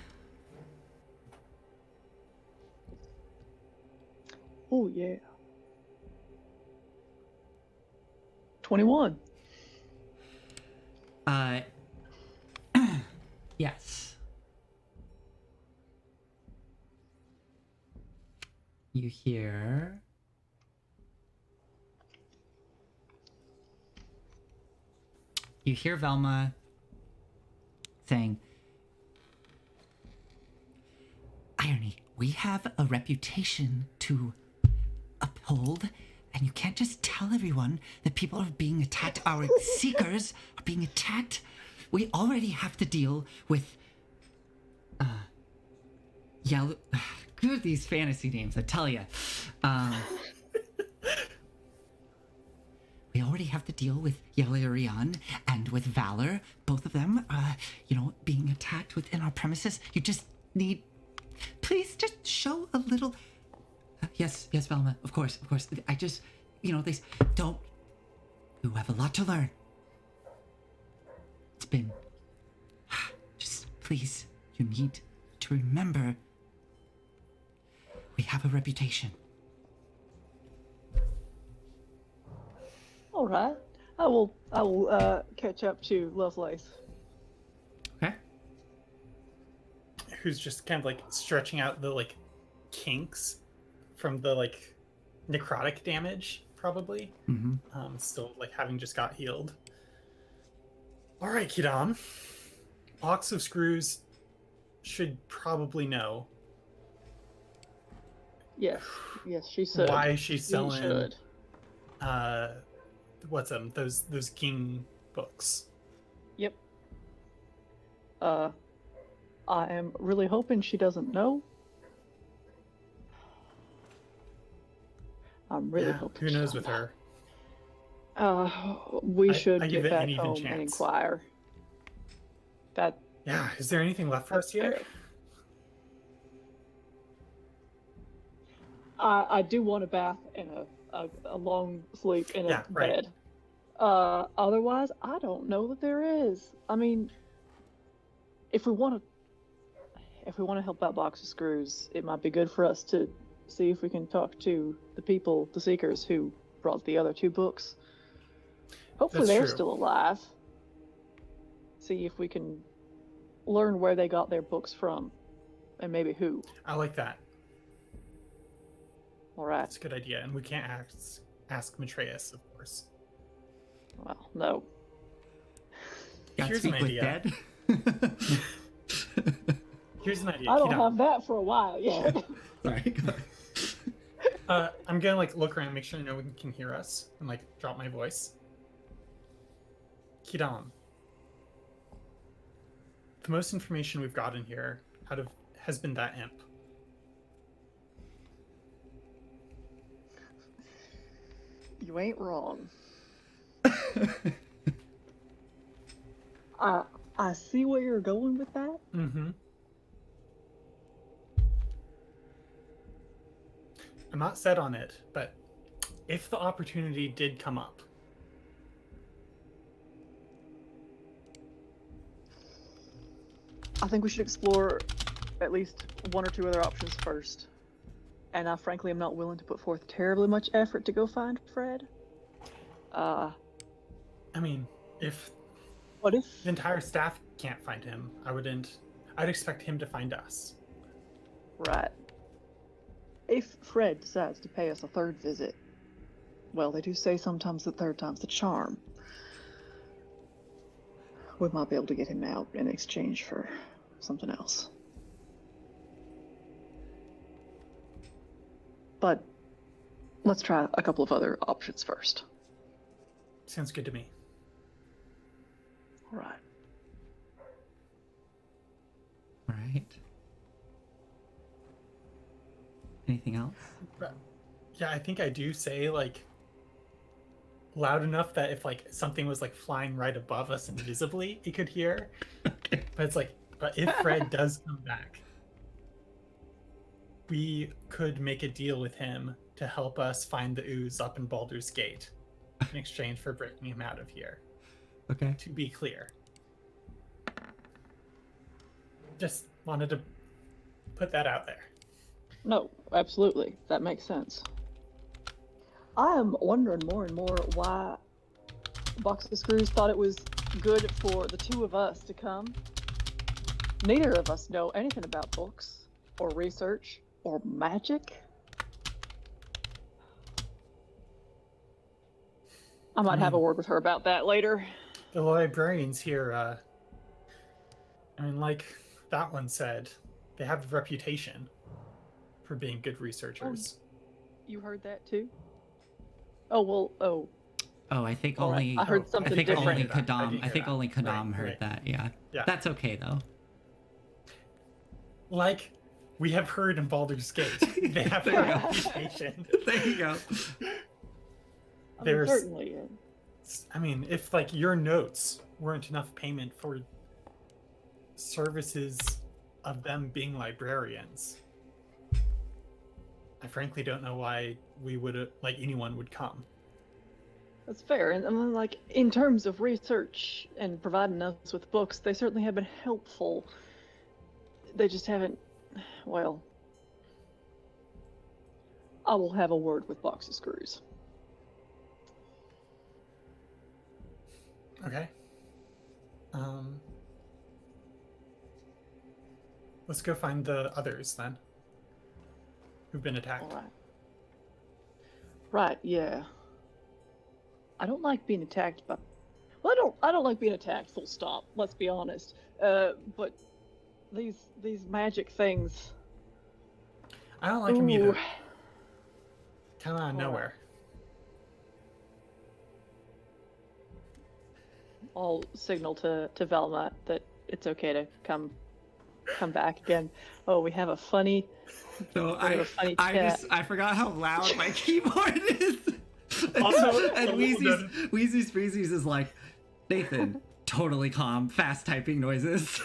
Oh, yeah. 21. Yes. You hear... You hear Velma saying, Irony, we have a reputation to uphold, and you can't just tell everyone that people are being attacked. Our seekers are being attacked. We already have to deal with yellow. Good, these fantasy names, I tell you. We already have to deal with Yelerion and with Valor, both of them, being attacked within our premises. You just need, please just show a little. Yes, Velma, of course. I just, they don't. You have a lot to learn. It's been. Just please, you need to remember. We have a reputation. All right. I will catch up to Lovelace. Okay. Who's just kind of stretching out the kinks from the necrotic damage, probably. Mm-hmm. Still having just got healed. All right, Kidam. Box of Screws should probably know. Yes, she should. Why she's selling? She should. What's them? Those king books. Yep. I am really hoping she doesn't know. I'm really hoping. Who knows with her? We should I give get it back an even home and chance. inquire. That. Yeah. Is there anything left for us here? Fair. I do want a bath and a long sleep in a bed. Otherwise, I don't know that there is. I mean, if we want to help out Box of Screws, it might be good for us to see if we can talk to the people, the Seekers, who brought the other 2 books. Hopefully they're still alive. See if we can learn where they got their books from, and maybe who. I like that. All right. That's a good idea, and we can't ask Matreus, of course. Well, no. Here's an idea. Here's an idea. I don't have that for a while yet. Sorry. I'm gonna look around, make sure no one can hear us, and drop my voice. Kidam. The most information we've gotten here has been that imp. You ain't wrong. I see where you're going with that. Mm-hmm. I'm not set on it, but if the opportunity did come up, I think we should explore at least 1 or 2 other options first. And I frankly am not willing to put forth terribly much effort to go find Fred. I mean, what if the entire staff can't find him? I'd expect him to find us. Right. If Fred decides to pay us a 3rd visit, well, they do say sometimes the 3rd time's the charm. We might be able to get him out in exchange for something else. But let's try a couple of other options first. Sounds good to me. All right. All right. Anything else? Yeah, I think I do say loud enough that if something was flying right above us invisibly, he could hear. Okay. But it's but if Fred does come back, we could make a deal with him to help us find the ooze up in Baldur's Gate in exchange for breaking him out of here. Okay. To be clear. Just wanted to put that out there. No, absolutely. That makes sense. I am wondering more and more why Box of Screws thought it was good for the 2 of us to come. Neither of us know anything about books, or research, or magic. I might have a word with her about that later. The librarians here, like that one said, they have a reputation for being good researchers. You heard that too? Oh, well, oh. Oh, I think only. I heard something different. Only Kadam. I think only Kadam heard that. Yeah. That's okay though. We have heard in Baldur's Gate, they have a reputation. There you go. Certainly. I mean, if your notes weren't enough payment for services of them being librarians, I frankly don't know why we would anyone would come. That's fair. And I mean, in terms of research and providing us with books, they certainly have been helpful. They just haven't. Well, I will have a word with Box of Screws. Okay. Let's go find the others then, who've been attacked. All right. Right. Yeah. I don't like being attacked by. Well, I don't like being attacked. Full stop. Let's be honest. But these magic things. I don't like them either. Kind of out of nowhere. I'll signal to Velma that it's okay to come come back again. Oh, we have a funny. So we have a funny chat. I forgot how loud my keyboard is. Also, and Wheezy's Freezy's is like, Nathan, totally calm, fast typing noises.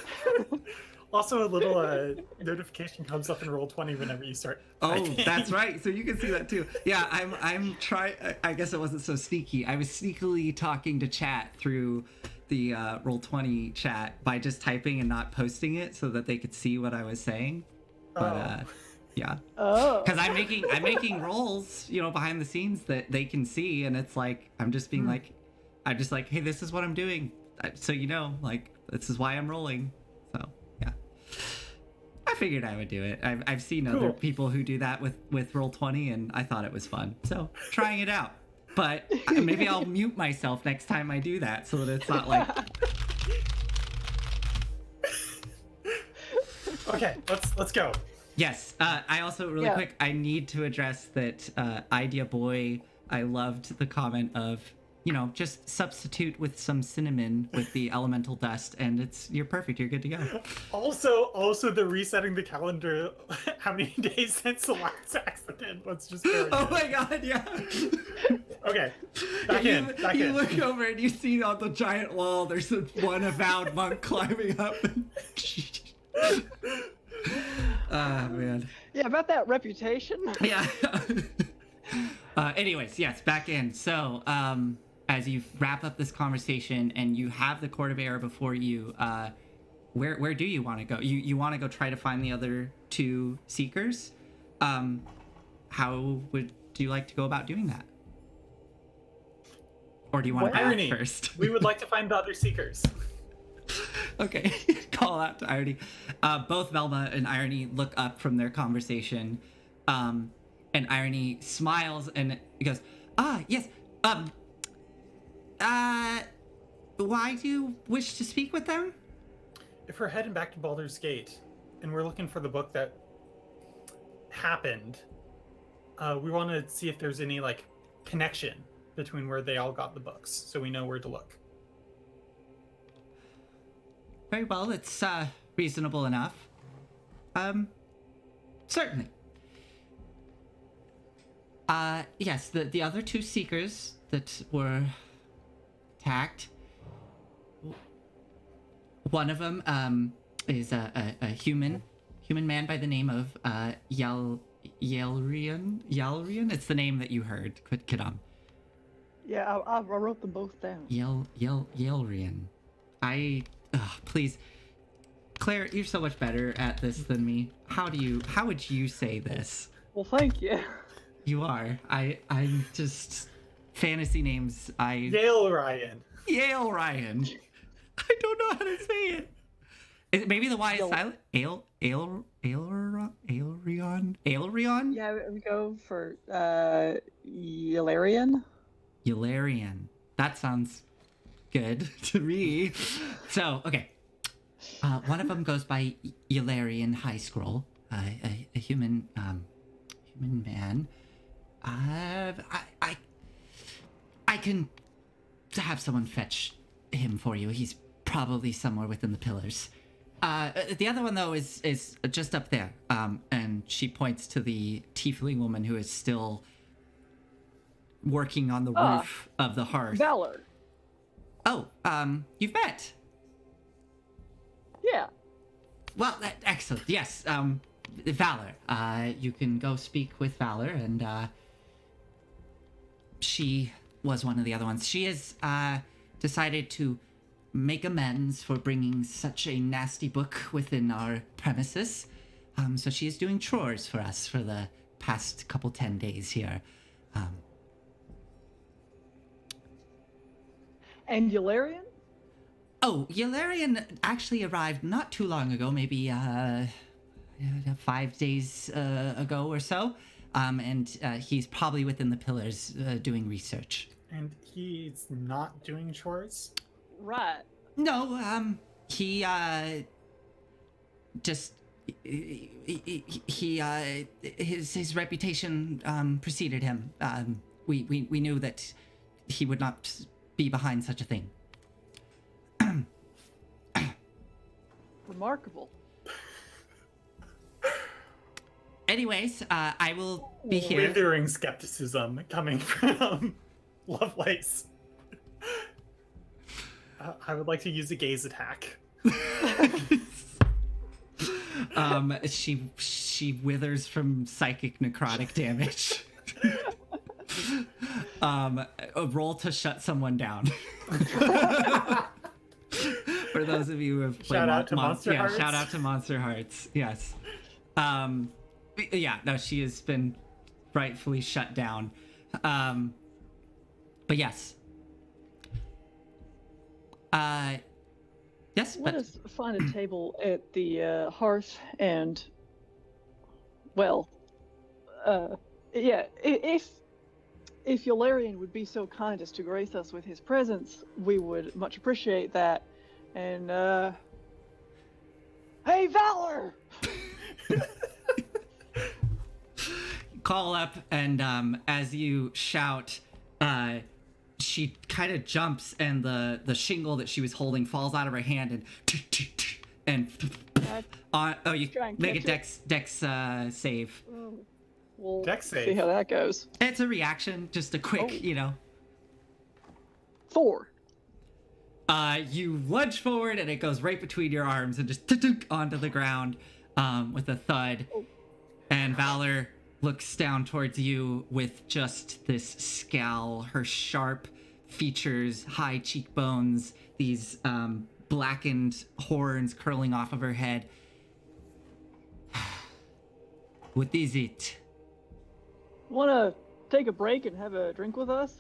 Also, a little notification comes up in Roll20 whenever you start. Oh, that's right. So you can see that too. Yeah, I'm trying. I guess it wasn't so sneaky. I was sneakily talking to chat through the Roll20 chat by just typing and not posting it so that they could see what I was saying. But yeah. Oh. Because I'm making rolls, behind the scenes that they can see, and it's like I'm just being like, I'm just like, hey, this is what I'm doing, so this is why I'm rolling. So yeah, I figured I would do it. I've seen other people who do that with Roll20, and I thought it was fun, so trying it out. But maybe I'll mute myself next time I do that, so that it's not like. Okay, let's go. Yes. I also really quick. I need to address that Idea Boy. I loved the comment of, just substitute with some cinnamon with the elemental dust, and you're perfect. You're good to go. Also the resetting the calendar. How many days since the last accident? Let's just. Oh my god! Yeah. Okay. Back in. You look over and you see on the giant wall. There's one avowed monk climbing up. Ah, man. Yeah, about that reputation. Yeah. Anyways, yes, back in. So, as you wrap up this conversation and you have the Court of Error before you, where do you want to go? You want to go try to find the other two seekers? How would you like to go about doing that? Or do you want to Irony. first? We would like to find the other seekers. Okay, call out to Irony. Both Velma and Irony look up from their conversation, and Irony smiles and goes, yes, why do you wish to speak with them? If we're heading back to Baldur's Gate, and we're looking for the book that happened, we want to see if there's any, connection between where they all got the books, so we know where to look. Very well, it's reasonable enough. Certainly. Yes, the other two seekers that were attacked. One of them is a human man by the name of Yalrian. It's the name that you heard, Kidam. Yeah, I wrote them both down. Yalrian. Please, Claire, you're so much better at this than me. How would you say this? Well, thank you. You are. I'm just fantasy names. Yale Ryan. I don't know how to say it. Maybe the Y is silent. Aelrion? Yeah, we go for Yalarian. That sounds good to me. So, okay. One of them goes by Yalarian High Scroll, a human man. I can have someone fetch him for you. He's probably somewhere within the pillars. The other one, though, is just up there. And she points to the tiefling woman who is still working on the roof of the hearth. Baldur. Oh, you've met. Yeah. Well, excellent. Yes, Valor. You can go speak with Valor, and she was one of the other ones. She has decided to make amends for bringing such a nasty book within our premises. So she is doing chores for us for the past 10 days here. And Yalarian? Oh, Yalarian actually arrived not too long ago, maybe 5 days ago or so. And he's probably within the pillars doing research. And he's not doing chores? Right. No, he just his reputation preceded him. We knew that he would not be behind such a thing. Remarkable. Anyways, I will be here. Withering skepticism coming from Lovelace. I would like to use a gaze attack. She withers from psychic necrotic damage. A roll to shut someone down. For those of you who have played Shout out to Monster Hearts. Shout out to Monster Hearts. Yes. Yeah, no, she has been rightfully shut down. But yes. Yes, Let us find a table at the hearth and, well, yeah, if Yularian would be so kind as to grace us with his presence, we would much appreciate that. And, hey, Valor! Call up, and as you shout, she kind of jumps, and the shingle that she was holding falls out of her hand, and you make a dex save. We'll Dex save. see how that goes. It's a reaction, just a quick, 4. You lunge forward, and it goes right between your arms, and just onto the ground with a thud. Oh. And Valor looks down towards you with just this scowl, her sharp features, high cheekbones, these blackened horns curling off of her head. What is it? Want to take a break and have a drink with us?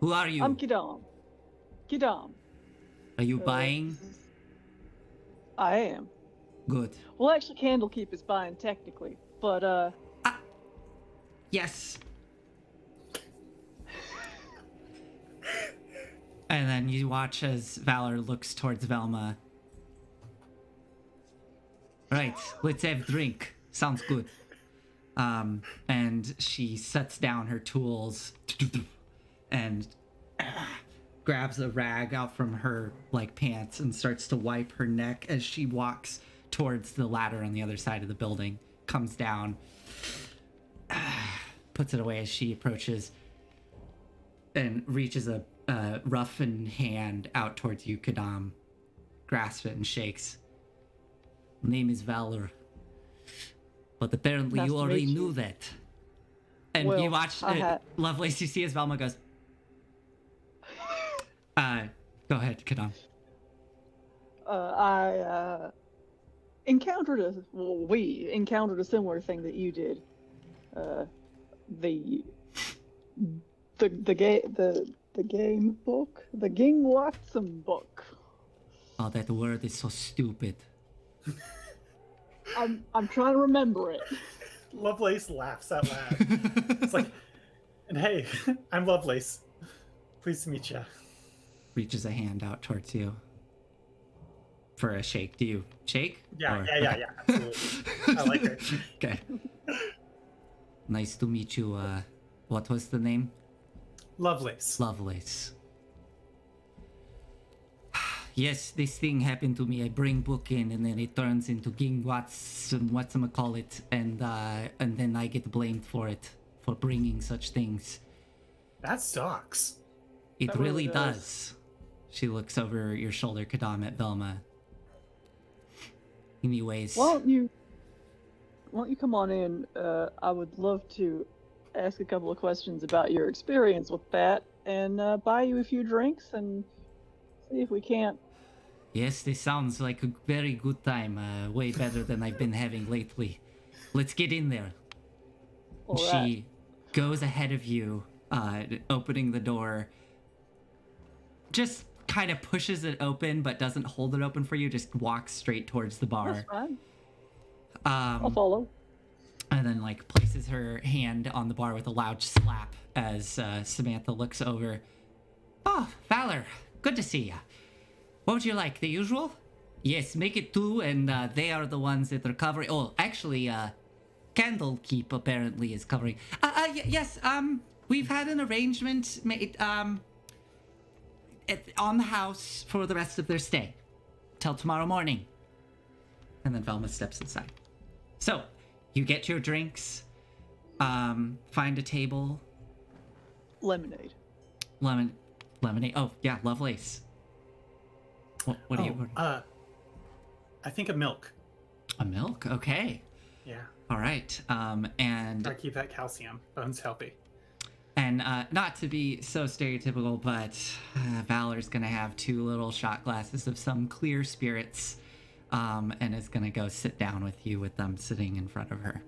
Who are you? I'm Kidam. Kidam. Are you buying? I am. Good. Well, actually, Candlekeep is buying technically, but Yes. And then you watch as Valor looks towards Velma. Right, let's have drink. Sounds good. And she sets down her tools and grabs a rag out from her pants and starts to wipe her neck as she walks towards the ladder on the other side of the building. Comes down, puts it away as she approaches, and reaches a roughened hand out towards you, Kadam. Grasps it and shakes. Name is Valor. But apparently Nice you to already meet knew you. that. And Well, you watch Lovelace, you see as Velma goes, go ahead, Kadam. I we encountered a similar thing that you did. The game book, the Ging Watson book. Oh, that word is so stupid. I'm trying to remember it. Lovelace laughs out loud. It's like, and hey, I'm Lovelace. Pleased to meet you. Reaches a hand out towards you for a shake. Do you shake? Yeah, Or- yeah, absolutely. I like it. Okay. Nice to meet you. What was the name? Lovelace. Lovelace. Yes, this thing happened to me. I bring book in, and then it turns into Ging whatchamacallit, and then I get blamed for it, for bringing such things. That sucks. It That really really does. does. She looks over your shoulder, Kadam, at Velma. Anyways. Why don't you come on in? I would love to ask a couple of questions about your experience with that, and buy you a few drinks, and see if we can't. Yes, this sounds like a very good time. Way better than I've been having lately. Let's get in there. All She right. goes ahead of you, opening the door. Just kind of pushes it open, but doesn't hold it open for you. Just walks straight towards the bar. That's fine. I'll follow. And then places her hand on the bar with a loud slap as Samantha looks over. Oh, Valor, good to see ya. What would you like? The usual? Yes, make it 2, and they are the ones that are covering. Oh, actually, Candlekeep apparently is covering. Yes. We've had an arrangement made on the house for the rest of their stay till tomorrow morning. And then Velma steps inside. So, you get your drinks, find a table. Lemonade. Lemonade. Oh, yeah, Lovelace. What do you order? I think a milk. A milk? Okay. Yeah. All right. And Gotta keep that calcium. Bones healthy. And not to be so stereotypical, but Valor's gonna have 2 little shot glasses of some clear spirits, and is gonna go sit down with you with them sitting in front of her.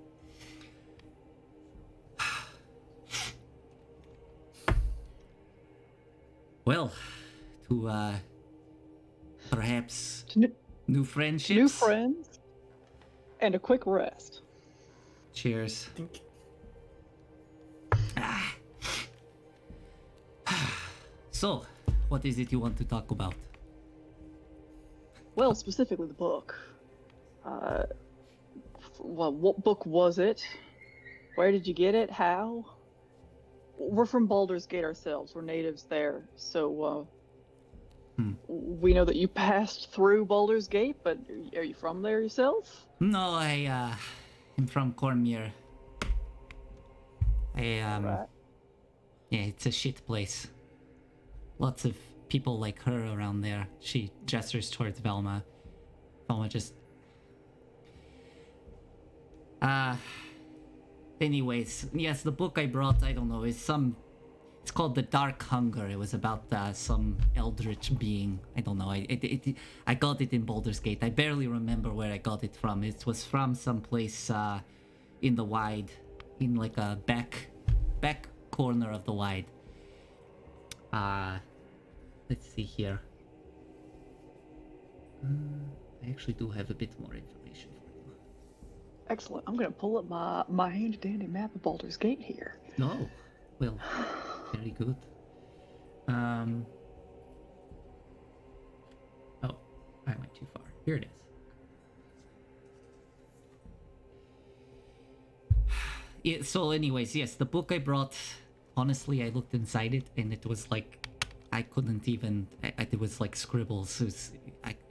Well, to perhaps new friendships. New friends. And a quick rest. Cheers. So, what is it you want to talk about? Well, specifically the book. Well, what book was it? Where did you get it? How? We're from Baldur's Gate ourselves. We're natives there, so we know that you passed through Baldur's Gate, but are you from there yourself? No, I am from Cormyr. Right. Yeah, it's a shit place. Lots of people like her around there. She gestures towards Velma. Velma just... Anyways, yes, the book I brought, I don't know, is some... It's called The Dark Hunger. It was about some eldritch being. I don't know. I got it in Baldur's Gate. I barely remember where I got it from. It was from someplace in the Wide. In like a back corner of the Wide. Let's see here. I actually do have a bit more information for you. Excellent. I'm gonna pull up my handy dandy map of Baldur's Gate here. No. Well, very good. Oh, I went too far. Here it is. Yeah, so anyways, yes, the book I brought, honestly, I looked inside it and it was like, I couldn't even, it was like scribbles. It was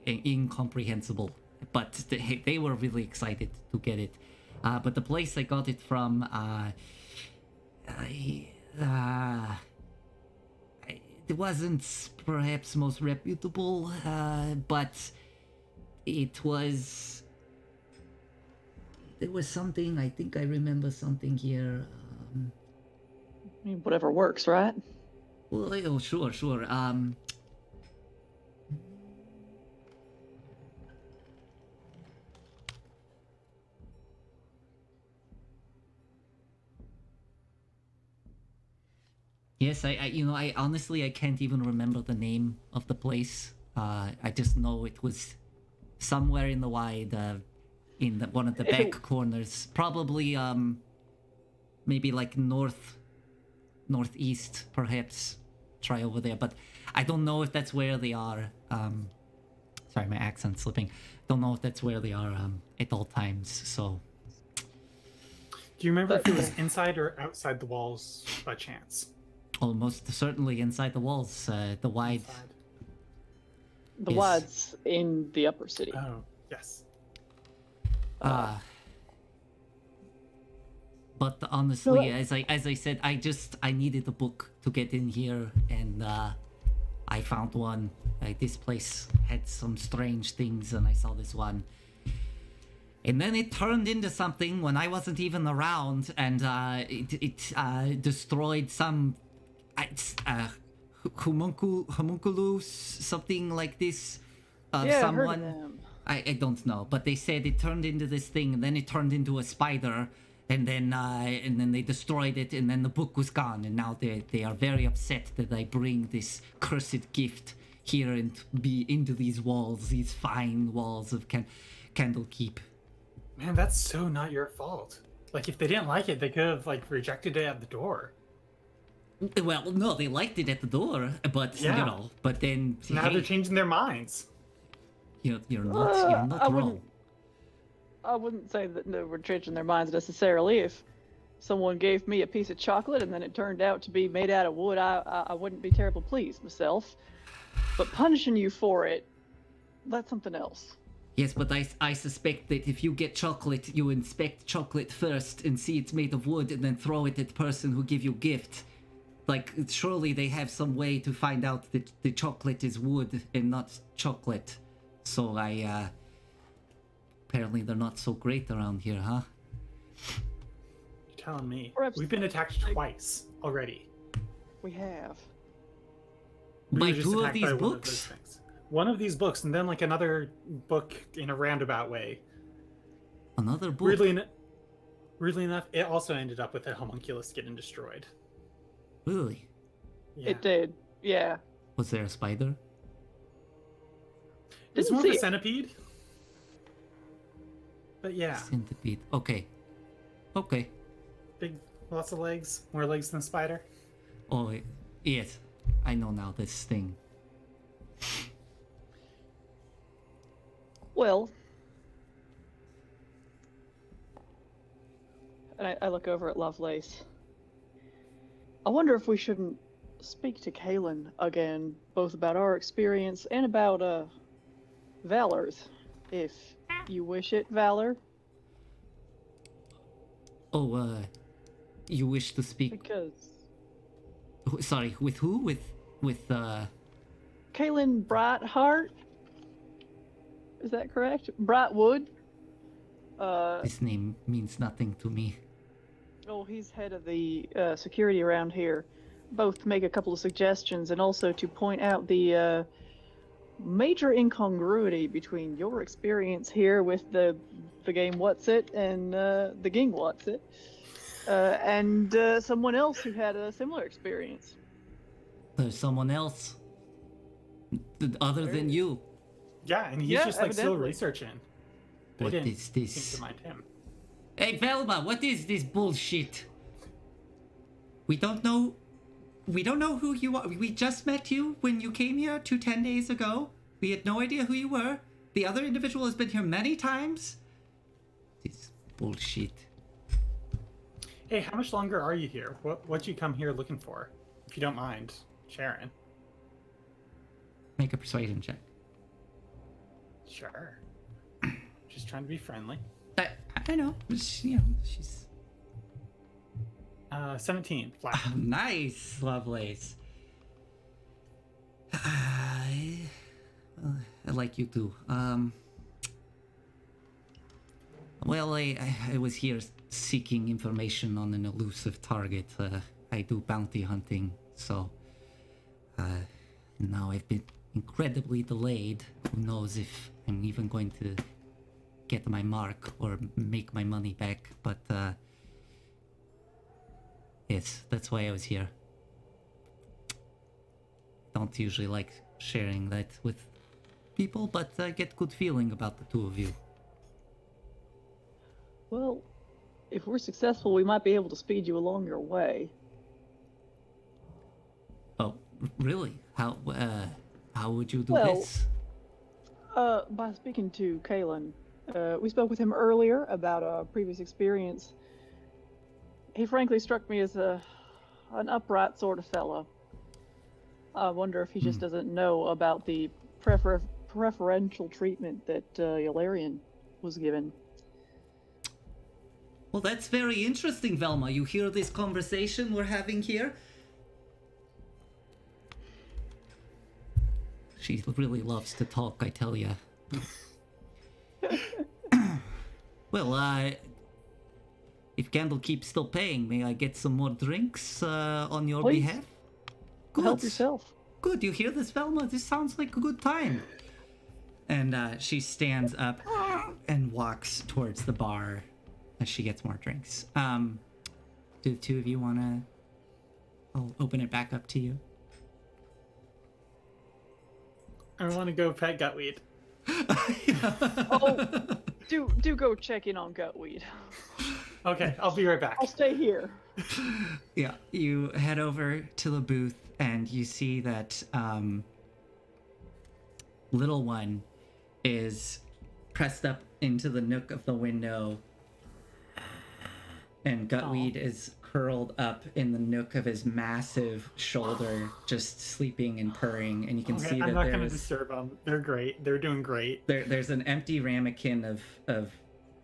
incomprehensible. But they were really excited to get it. But the place I got it from, it wasn't perhaps most reputable, but there was something, I think I remember something here. I mean, whatever works, right? Well, oh, sure. Yes, I honestly, I can't even remember the name of the place. I just know it was somewhere in the Wide, in one of the back corners. Probably, maybe like northeast, perhaps. Try over there, but I don't know if that's where they are. Sorry, my accent's slipping. Don't know if that's where they are at all times, so... Do you remember if it was inside or outside the walls by chance? Almost certainly inside the walls. The Wide. Inside. The Wide's in the upper city. Oh, yes. But honestly, as I said, I needed a book to get in here, and I found one. This place had some strange things, and I saw this one. And then it turned into something when I wasn't even around, and it destroyed some homunculus, something like this, of someone. Heard of them. I don't know, but they said it turned into this thing, and then it turned into a spider, and then they destroyed it, and then the book was gone, and now they are very upset that I bring this cursed gift here and into these walls, these fine walls of Candlekeep. Man, that's so not your fault. Like, if they didn't like it, they could have, like, rejected it at the door. Well, no, they liked it at the door, but, you know, but then... Now they're changing their minds. You're not wrong. I wouldn't say that they were changing their minds necessarily. If someone gave me a piece of chocolate and then it turned out to be made out of wood, I wouldn't be terribly pleased myself. But punishing you for it, that's something else. Yes, but I suspect that if you get chocolate, you inspect chocolate first and see it's made of wood and then throw it at the person who give you gift. Like, surely they have some way to find out that the chocolate is wood and not chocolate. So apparently they're not so great around here, huh? You're telling me. Perhaps We've been attacked twice already. We have. We By were just two of attacked these by one of books? those things. One of these books, and then like another book in a roundabout way. Another book? Weirdly enough, it also ended up with a homunculus getting destroyed. Really? Yeah. It did. Yeah. Was there a spider? It's Didn't more of see a it. centipede. But yeah, Centipede. Okay. Okay. big, lots of legs, more legs than spider. Oh, yes. I know now this thing. Well, and I look over at Lovelace. I wonder if we shouldn't speak to Kaylin again, both about our experience and about Valor's, if you wish it, Valor. Oh, you wish to speak? Because Sorry, with who? With Kaylin Brightheart, is that correct? Brightwood. This name means nothing to me. Oh, he's head of the security around here. Both to make a couple of suggestions and also to point out the major incongruity between your experience here with the game What's It and the game What's It, and someone else who had a similar experience. There's someone else other than you. Yeah, and he's Yeah, just like still evidently. researching. They What didn't is this? seem to mind him. Hey, Velma, what is this bullshit? We don't know who you are. We just met you when you came here 10 days ago. We had no idea who you were. The other individual has been here many times. This bullshit. Hey, how much longer are you here? What'd you come here looking for? If you don't mind sharing. Make a persuasion check. Sure. Just trying to be friendly. I know. She's 17 flat. nice, Lovelace. I like you too. Well, I was here seeking information on an elusive target. I do bounty hunting, so now I've been incredibly delayed. Who knows if I'm even going to get my mark or make my money back, but yes, that's why I was here. Don't usually like sharing that with people, but I get good feeling about the two of you. Well, if we're successful, we might be able to speed you along your way. Oh, really? How would you do Well, this? By speaking to Kalen, we spoke with him earlier about a previous experience. He frankly struck me as an upright sort of fella. I wonder if he just doesn't know about the preferential treatment that Yolarian was given. Well, that's very interesting, Velma. You hear this conversation we're having here? She really loves to talk, I tell ya. Well, if Candlekeep's still paying, may I get some more drinks on your Please. behalf? Good. Help yourself. Good, you hear this, Velma? This sounds like a good time. And she stands up and walks towards the bar as she gets more drinks. Do the two of you want to... I'll open it back up to you. I want to go pet Gutweed. Oh, do go check in on Gutweed. Okay, I'll be right back. I'll stay here. Yeah, you head over to the booth and you see that little one is pressed up into the nook of the window, and Gutweed is curled up in the nook of his massive shoulder, just sleeping and purring, and you can see I'm that not going to disturb them. They're great. They're doing great. There's an empty ramekin of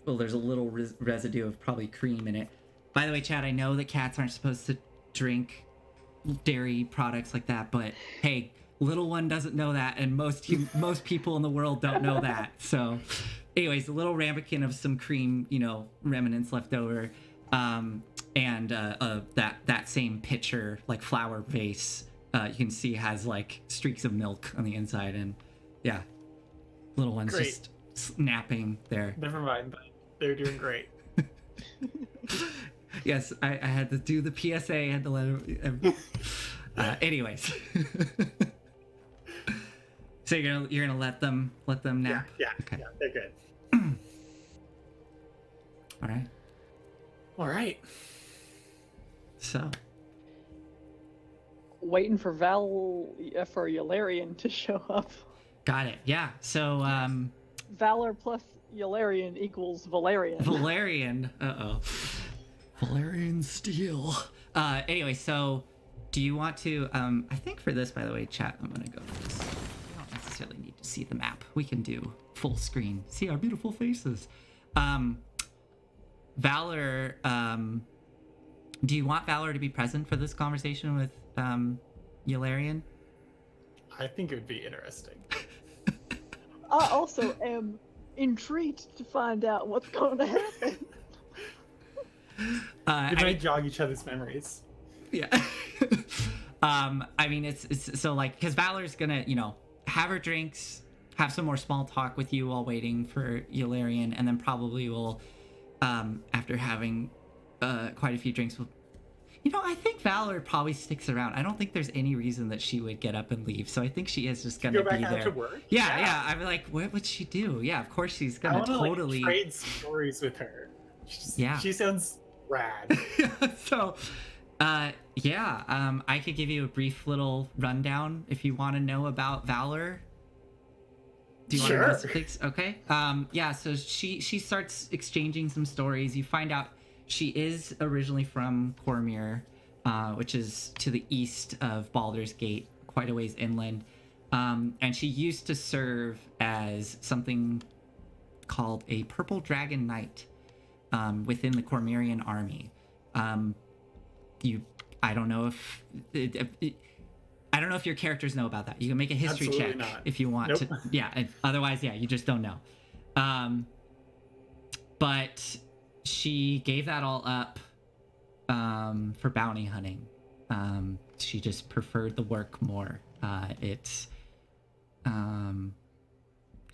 well, there's a little residue of probably cream in it. By the way, Chad, I know that cats aren't supposed to drink dairy products like that, but hey, little one doesn't know that, and most people in the world don't know that. So anyways, a little ramekin of some cream, remnants left over, and that same pitcher, like flower vase, you can see has like streaks of milk on the inside, and yeah, little one's great. Just snapping there. Never mind, but they're doing great. Yes, I had to do the PSA. I had to let him. Anyways, so you're gonna let them nap. Yeah, okay. Yeah, they're good. All right. So, waiting for Yularian to show up. Got it. Yeah. So, Valor plus Yularian equals Valerian. Valerian. Valerian steel. Anyway, so do you want to? I think for this, by the way, chat, I'm gonna go for this. We don't necessarily need to see the map. We can do full screen. See our beautiful faces. Valor. Do you want Valor to be present for this conversation with Yularian? I think it would be interesting. I also am intrigued to find out what's going to happen. You might jog each other's memories. Yeah. I mean, it's so like, because Valor's gonna, have her drinks, have some more small talk with you while waiting for Yularian, and then probably will, after having quite a few drinks, I think Valor probably sticks around. I don't think there's any reason that she would get up and leave. So I think she is just gonna go back be out there. to work? Yeah. I'm like, what would she do? Yeah, of course she's gonna totally trade stories with her. Yeah. She sounds rad. So, I could give you a brief little rundown if you want to know about Valor. Do you want to know some things? Okay. So she starts exchanging some stories. You find out she is originally from Cormyr, which is to the east of Baldur's Gate, quite a ways inland. And she used to serve as something called a Purple Dragon Knight within the Cormyrian army. I don't know if your characters know about that. You can make a history Absolutely check not. if you want to. Yeah. Otherwise, you just don't know. But she gave that all up for bounty hunting. She just preferred the work more. It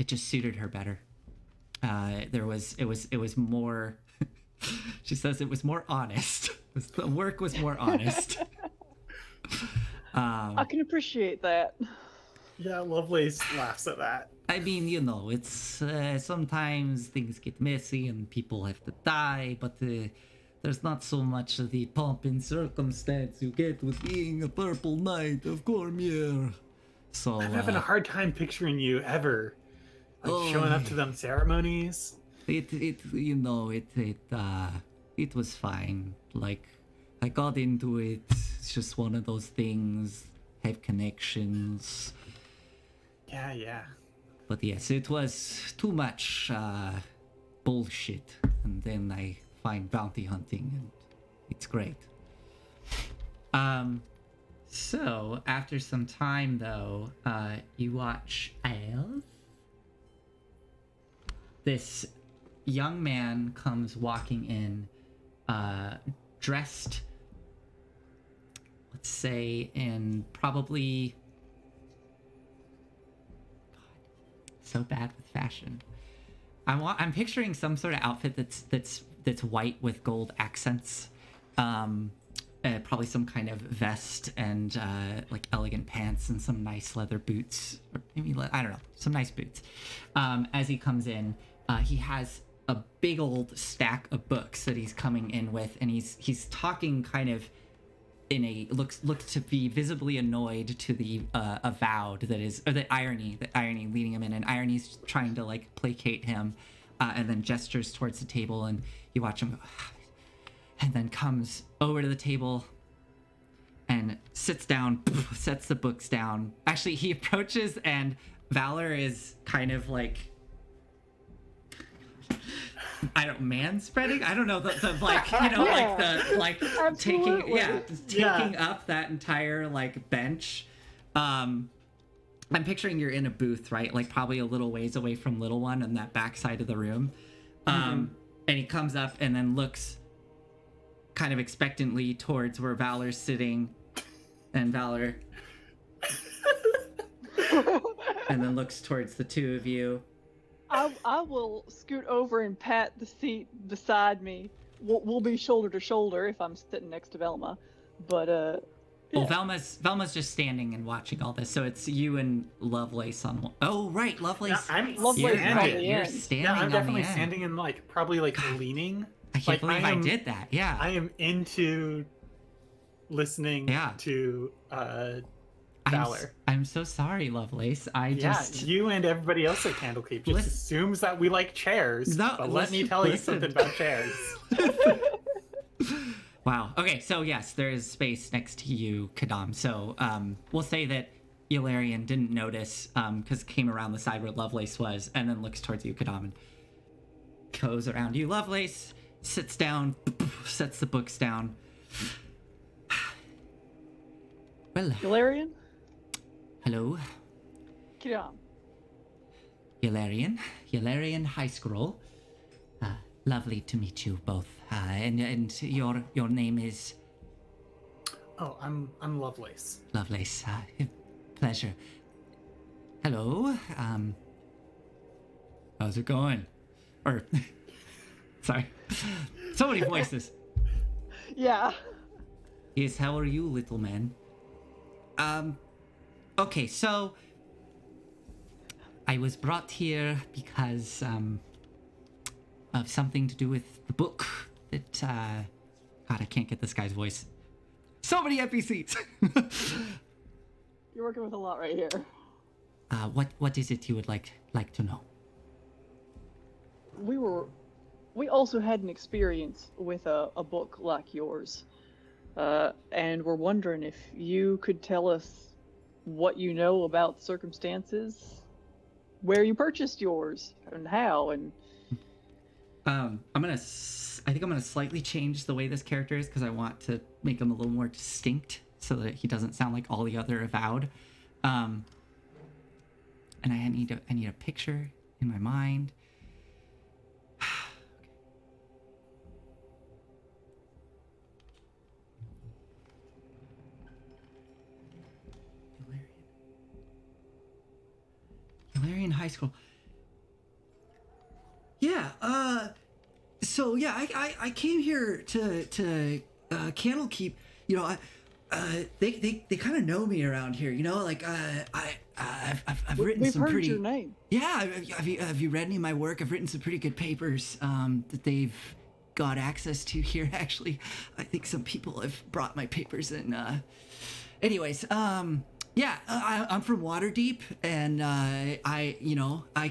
just suited her better. It was more. She says it was more honest. The work was more honest. I can appreciate that. Yeah, Lovelace laughs at that. I mean, it's sometimes things get messy and people have to die, but there's not so much of the pomp and circumstance you get with being a Purple Knight of Cormyr. So I'm having a hard time picturing you ever showing up to them ceremonies. It was fine. Like, I got into it. It's just one of those things. Have connections. Yeah. But yes, it was too much bullshit. And then I find bounty hunting, and it's great. So after some time, though, you watch as this young man comes walking in, dressed, let's say, in probably... so bad with fashion. I'm picturing some sort of outfit that's white with gold accents, probably some kind of vest and like elegant pants and some nice leather boots, or maybe I don't know, some nice boots. As he comes in, he has a big old stack of books that he's coming in with, and he's talking kind of in a looks to be visibly annoyed to the avowed, that is, or the irony leading him in, and irony's trying to like placate him, and then gestures towards the table, and you watch him go, and then comes over to the table and sits down, sets the books down. Actually, he approaches, and Valor is kind of like, I don't, man-spreading? I don't know, the like, you know, like the, like, taking up that entire, like, bench. I'm picturing you're in a booth, right? Like, probably a little ways away from Little One on that back side of the room. And he comes up and then looks kind of expectantly towards where Valor's sitting, and Valor and then looks towards the two of you. I will scoot over and pat the seat beside me. We'll be shoulder to shoulder if I'm sitting next to Velma, but Well, Velma's just standing and watching all this, so it's you and Lovelace on one. Oh, right, Lovelace. Yeah, I'm Lovelace standing. You're standing. Yeah, I'm on definitely the end. standing and like probably like leaning. I can't like, believe I did that. Yeah. I am into listening to Valor. I'm so sorry, Lovelace. You and everybody else at Candlekeep just assumes that we like chairs. No, but let me tell you something about chairs. Wow. Okay, so yes, there is space next to you, Kadam. So we'll say that Yularian didn't notice because came around the side where Lovelace was, and then looks towards you, Kadam, and goes around you. Lovelace sits down, sets the books down. Well, Yularian? Hello. Kiram. Yularian High Scroll. Lovely to meet you both. And your name is? Oh, I'm Lovelace. Lovelace. Pleasure. Hello. How's it going? Or, sorry, so many voices. Yeah. Yes. How are you, little man? Okay, so I was brought here because of something to do with the book that God, I can't get this guy's voice. So many NPCs. You're working with a lot right here. What is it you would like to know? We also had an experience with a book like yours. And we're wondering if you could tell us what you know about circumstances, where you purchased yours, and how, and... I think I'm gonna slightly change the way this character is because I want to make him a little more distinct so that he doesn't sound like all the other Avowed. And I need a picture in my mind. Yularian High School. Yeah, so yeah, I came here to Candlekeep. You know, they kind of know me around here. You know, like I've written some pretty. We've heard your name. Yeah, have you read any of my work? I've written some pretty good papers that they've got access to here. Actually, I think some people have brought my papers in. Anyways, yeah, I'm from Waterdeep, and I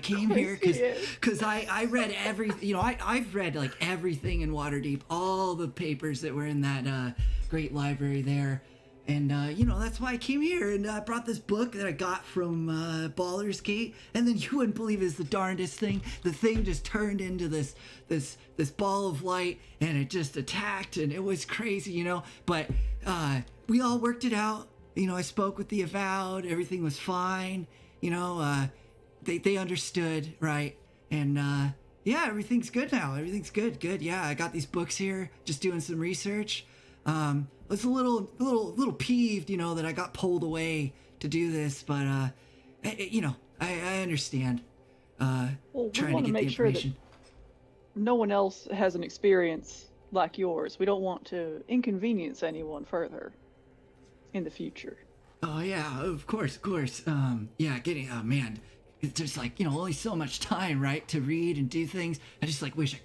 came here because I read I've read like everything in Waterdeep, all the papers that were in that great library there, and that's why I came here, and I brought this book that I got from Baldur's Gate, and then you wouldn't believe it's the darndest thing. The thing just turned into this ball of light, and it just attacked, and it was crazy, but we all worked it out. I spoke with the Avowed, everything was fine, they understood, right? And yeah, everything's good now. Everything's good. Yeah, I got these books here, just doing some research. I was a little peeved, that I got pulled away to do this, but I understand. Well, we trying want to to get the make sure that information. no one else has an experience like yours. We don't want to inconvenience anyone further in the future. Oh yeah, of course. Yeah, man, there's only so much time, right, to read and do things. I just wish I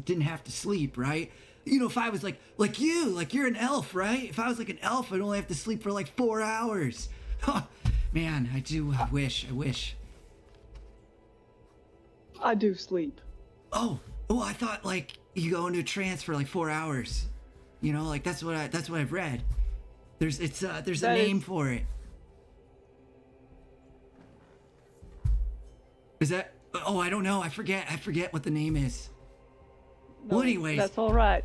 didn't have to sleep, right? If I was like you're an elf, right? If I was like an elf, I'd only have to sleep for 4 hours. Oh, man, I wish. I do sleep. Oh, I thought you go into a trance for 4 hours. You know, like that's what I've read. There's a That name is- for it. Is that? Oh, I don't know. I forget what the name is. No, Well, anyways, that's all right.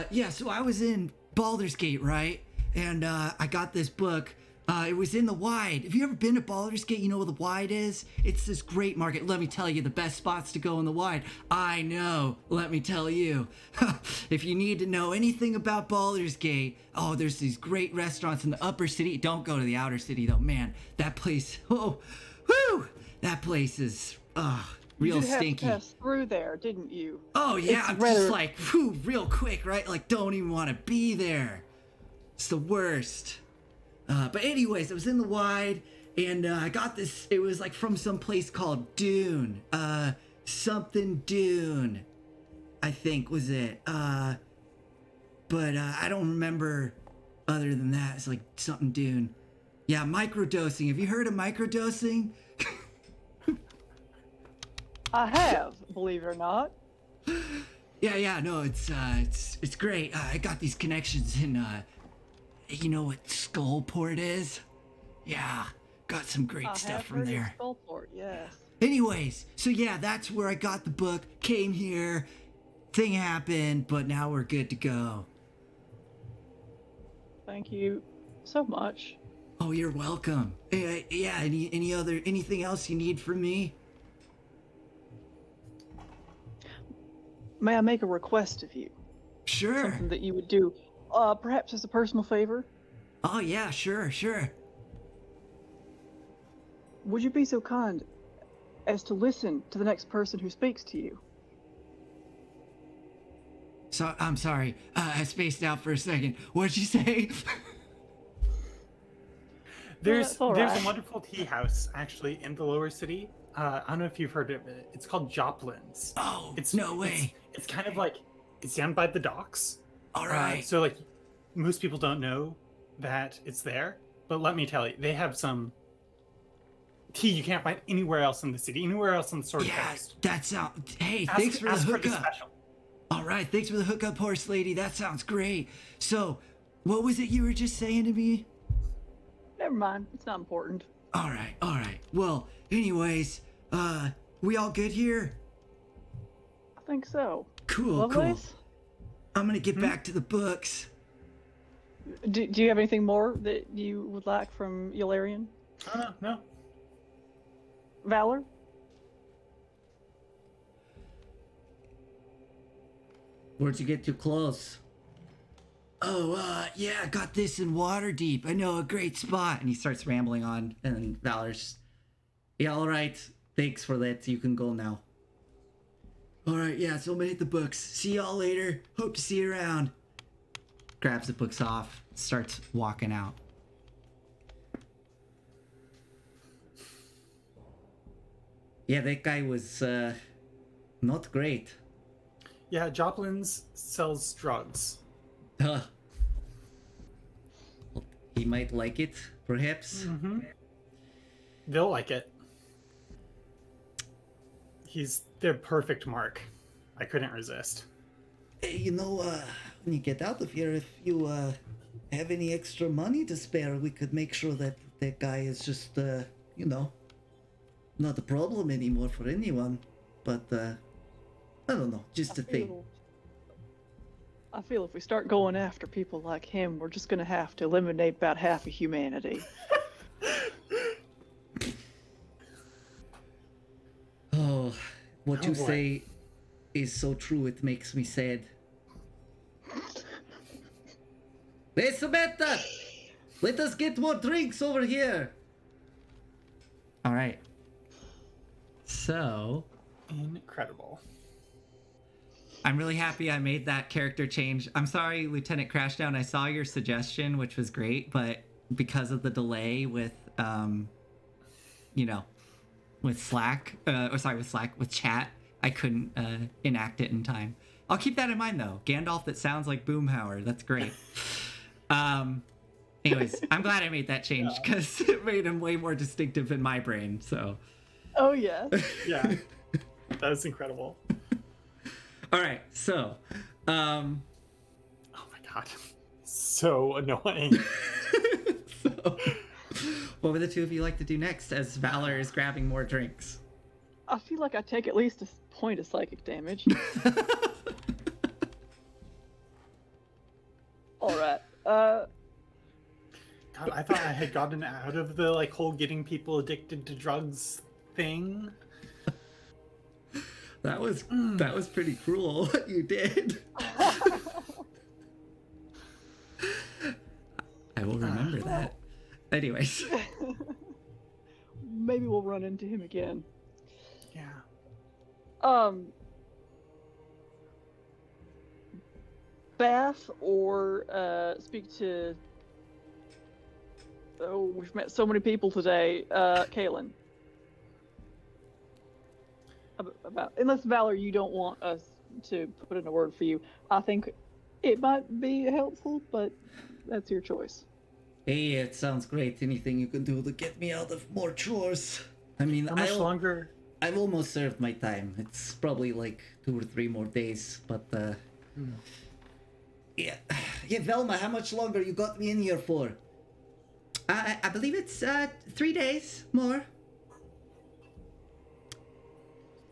yeah. So I was in Baldur's Gate, right? And I got this book. It was in the Wide. Have you ever been to Baldur's Gate? You know where the Wide is? It's this great market. Let me tell you, the best spots to go in the Wide. I know. Let me tell you. If you need to know anything about Baldur's Gate, oh, there's these great restaurants in the upper city. Don't go to the outer city, though. Man, that place, oh, whew, that place is, real You did have to stinky. pass through there, didn't you? Oh, yeah, It's I'm rather- just like, whew, real quick, right? Like, don't even want to be there. It's the worst. But anyways, I was in the Wide, and I got this. It was like from some place called Dune. Something Dune, I think was it. But I don't remember other than that. It's like something Dune. Yeah, microdosing. Have you heard of microdosing? I have, believe it or not. Yeah, no, it's great. I got these connections in, you know what Skullport is? Yeah, got some great I stuff have from heard of there. Skullport, yes. Anyways, so yeah, that's where I got the book, came here, thing happened, but now we're good to go. Thank you so much. Oh, you're welcome. Yeah, anything else you need from me? May I make a request of you? Sure. Something that you would do, perhaps as a personal favor? Oh yeah, sure. Would you be so kind as to listen to the next person who speaks to you? So I'm sorry, I spaced out for a second. What'd you say? There's that's all there's right. a wonderful tea house actually in the lower city. I don't know if you've heard of it. It's called Joplin's. Oh, It's no way. It's kind of like it's down by the docks. All right. So like most people don't know that it's there, but let me tell you, they have some tea you can't find anywhere else in the city, anywhere else on the Sword Yeah, Coast. that sounds. Hey, Ask- thanks for the ask the hookup. special. All right, thanks for the hookup, horse lady. That sounds great. So, what was it you were just saying to me? Never mind, it's not important. All right. Well, anyways, we all good here? I think so. Cool. Lovelace? I'm gonna get back to the books. Do you have anything more that you would like from Yularian? No. Valor? Where'd you get too close? Oh, yeah, I got this in Waterdeep. I know a great spot. And he starts rambling on, and Valor's, yeah, all right. Thanks for that. You can go now. All right, yeah, so I'm gonna hit the books. See y'all later. Hope to see you around. Grabs the books off, starts walking out. Yeah, that guy was, not great. Yeah, Joplin's sells drugs. Huh. Well, he might like it, perhaps. Mm-hmm. They'll like it. He's their perfect mark. I couldn't resist. Hey, you know, when you get out of here, if you have any extra money to spare, we could make sure that that guy is just, you know, not a problem anymore for anyone. But, I don't know, just a thing. I feel if we start going after people like him, we're just gonna have to eliminate about half of humanity. Oh, what Oh, you boy. say is so true, it makes me sad. Hey, Samantha! Let us get more drinks over here! Alright. So, Incredible. I'm really happy I made that character change. I'm sorry, Lieutenant Crashdown, I saw your suggestion, which was great, but because of the delay with, you know, with Slack, with chat, I couldn't enact it in time. I'll keep that in mind, though. Gandalf that sounds like Boomhauer. That's great. Anyways, I'm glad I made that change because it made him way more distinctive in my brain, so. Oh yeah. Yeah. That was incredible. All right, so, Oh my god. God. So annoying. So, what would the two of you like to do next as Valor is grabbing more drinks? I feel like I take at least a point of psychic damage. All right. God, I thought I had gotten out of the like whole getting people addicted to drugs thing. That was pretty cruel what you did. I will remember that. Anyways. Maybe we'll run into him again. Yeah. Bath or speak to... Oh, we've met so many people today. Kaylin. About unless Valor, you don't want us to put in a word for you. I think it might be helpful, but that's your choice. Hey, it sounds great. Anything you can do to get me out of more chores. I mean, How much longer? I've almost served my time. It's probably like 2 or 3 more days, but yeah, Velma, how much longer you got me in here for? I believe it's 3 days more.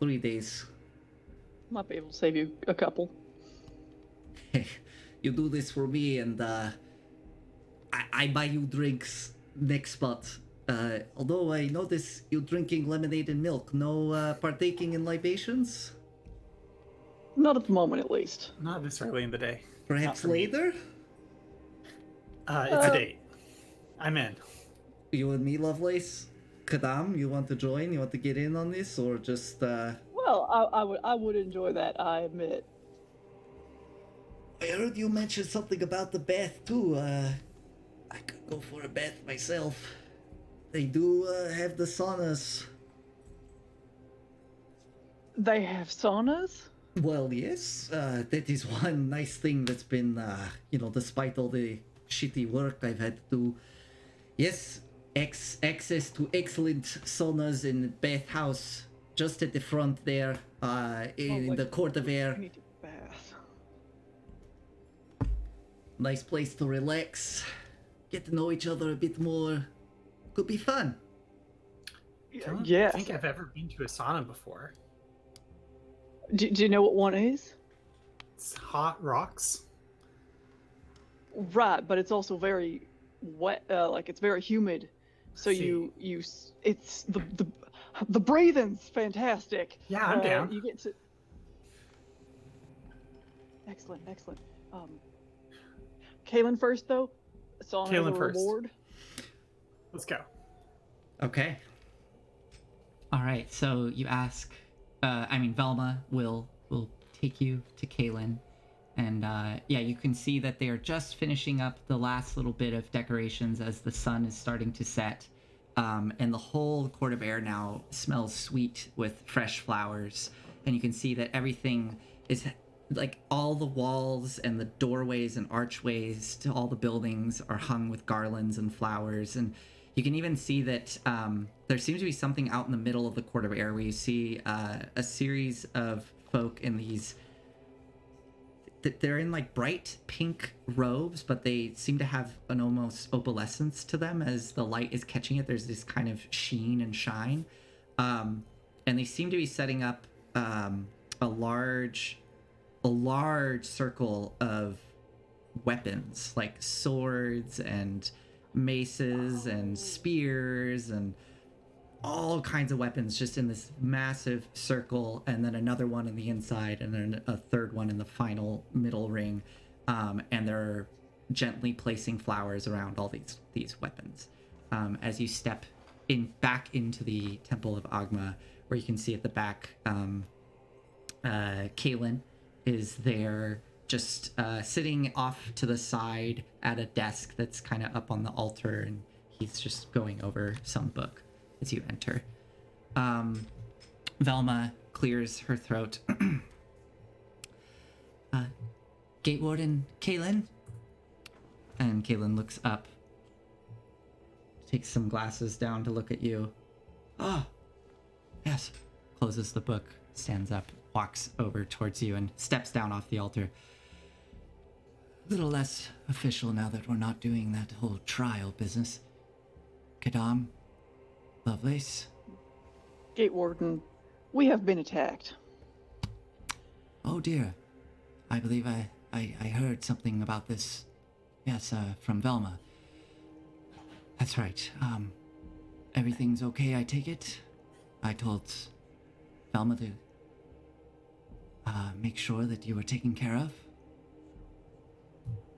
3 days. Might be able to save you a couple. Hey, you do this for me, and I buy you drinks next spot. Although I notice you drinking lemonade and milk, no partaking in libations? Not at the moment, at least. Not this early in the day. Perhaps later? It's a date. I'm in. You and me, Lovelace? Kadam, you want to join? You want to get in on this, or just Well, I would enjoy that, I admit. I heard you mention something about the bath too. I could go for a bath myself. They do have the saunas. They have saunas? Well, yes. That is one nice thing that's been, despite all the shitty work I've had to do. Yes, access to excellent saunas in bathhouse, just at the front there, in the court of air. I need to bath. Nice place to relax, get to know each other a bit more. Could be fun. I don't Yes. think I've ever been to a sauna before. Do you know what one is? It's hot rocks. Right, but it's also very wet. Like it's very humid. So it's the breathing's fantastic. Yeah, I'm down. You get to. Excellent. Kaylin first though. Sauna Kaylin the first. reward. Let's go. Okay. All right. So you ask. Velma will take you to Kaylin, and you can see that they are just finishing up the last little bit of decorations as the sun is starting to set, and the whole court of air now smells sweet with fresh flowers, and you can see that everything is like all the walls and the doorways and archways to all the buildings are hung with garlands and flowers, and you can even see that there seems to be something out in the middle of the court of air where you see a series of folk in these. They're in like bright pink robes, but they seem to have an almost opalescence to them as the light is catching it. There's this kind of sheen and shine. And they seem to be setting up a large circle of weapons, like swords and maces and spears and all kinds of weapons just in this massive circle, and then another one in the inside, and then a third one in the final middle ring, and they're gently placing flowers around all these weapons as you step back into the Temple of Agma, where you can see at the back Kaylin is there, just sitting off to the side at a desk that's kind of up on the altar, and he's just going over some book as you enter. Velma clears her throat. Gate Warden Kaylin? And Kaylin looks up, takes some glasses down to look at you. Oh, yes. Closes the book, stands up, walks over towards you, and steps down off the altar. little less official now that we're not doing that whole trial business. Kadam, Lovelace. Gate Warden, we have been attacked. Oh dear. I believe I heard something about this. Yes, from Velma. That's right. Everything's okay, I take it? I told Velma to make sure that you were taken care of.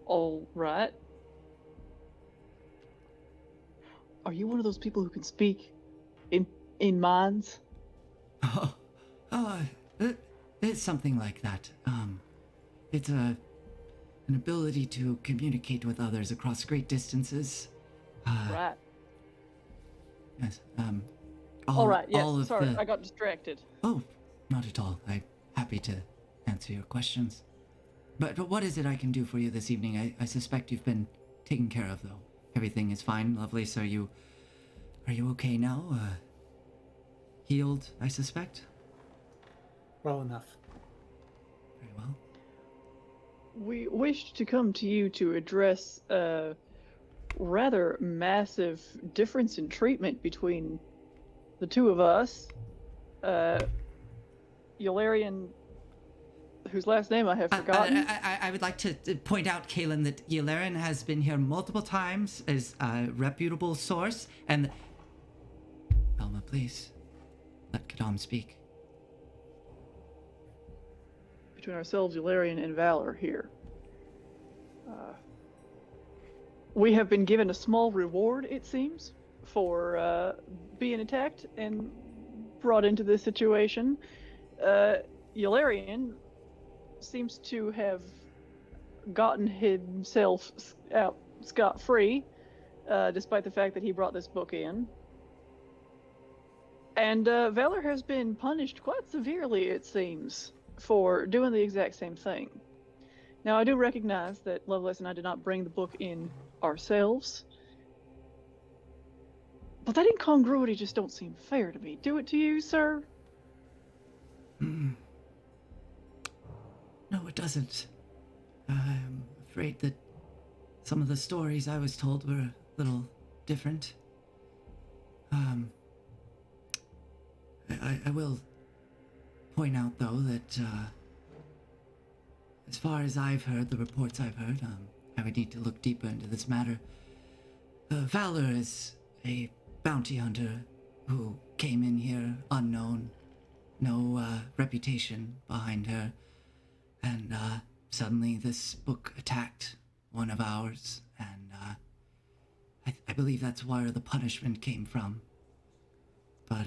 All right. Are you one of those people who can speak in minds? It's something like that. It's an ability to communicate with others across great distances. Right. Yes. All right. Yes. all of Sorry, the... I got distracted. Oh, not at all. I'm happy to answer your questions. But what is it I can do for you this evening? I suspect you've been taken care of, though. Everything is fine, Lovelace. Are you okay now? Healed, I suspect? Well enough. Very well. We wished to come to you to address a rather massive difference in treatment between the two of us. Eularian, whose last name I have forgotten. I would like to point out, Kaelin, that Eularian has been here multiple times as a reputable source, and... Velma, please. Let Kadam speak. Between ourselves, Eularian and Valor here. We have been given a small reward, it seems, for being attacked and brought into this situation. Eularian seems to have gotten himself out scot-free, despite the fact that he brought this book in. And Valor has been punished quite severely, it seems, for doing the exact same thing. Now, I do recognize that Lovelace and I did not bring the book in ourselves, but that incongruity just don't seem fair to me. Do it to you, sir? No, it doesn't. I'm afraid that some of the stories I was told were a little different. I will point out, though, that as far as I've heard, the reports I've heard, I would need to look deeper into this matter. Valor is a bounty hunter who came in here unknown, no reputation behind her, and suddenly this book attacked one of ours, and I believe that's where the punishment came from. But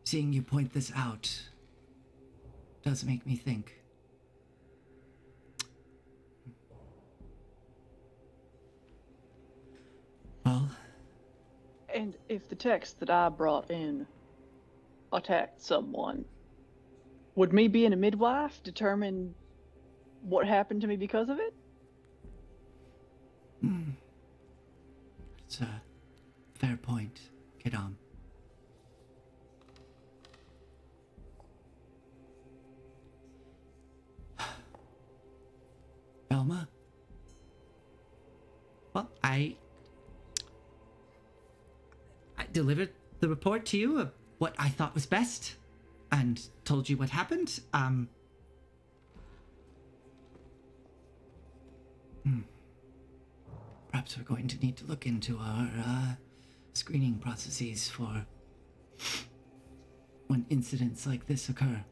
seeing you point this out does make me think. Well... And if the text that I brought in attacked someone, would me being a midwife determine what happened to me because of it? It's a fair point, Kadam. Velma? Well, I delivered the report to you of what I thought was best, and told you what happened. Perhaps we're going to need to look into our screening processes for when incidents like this occur.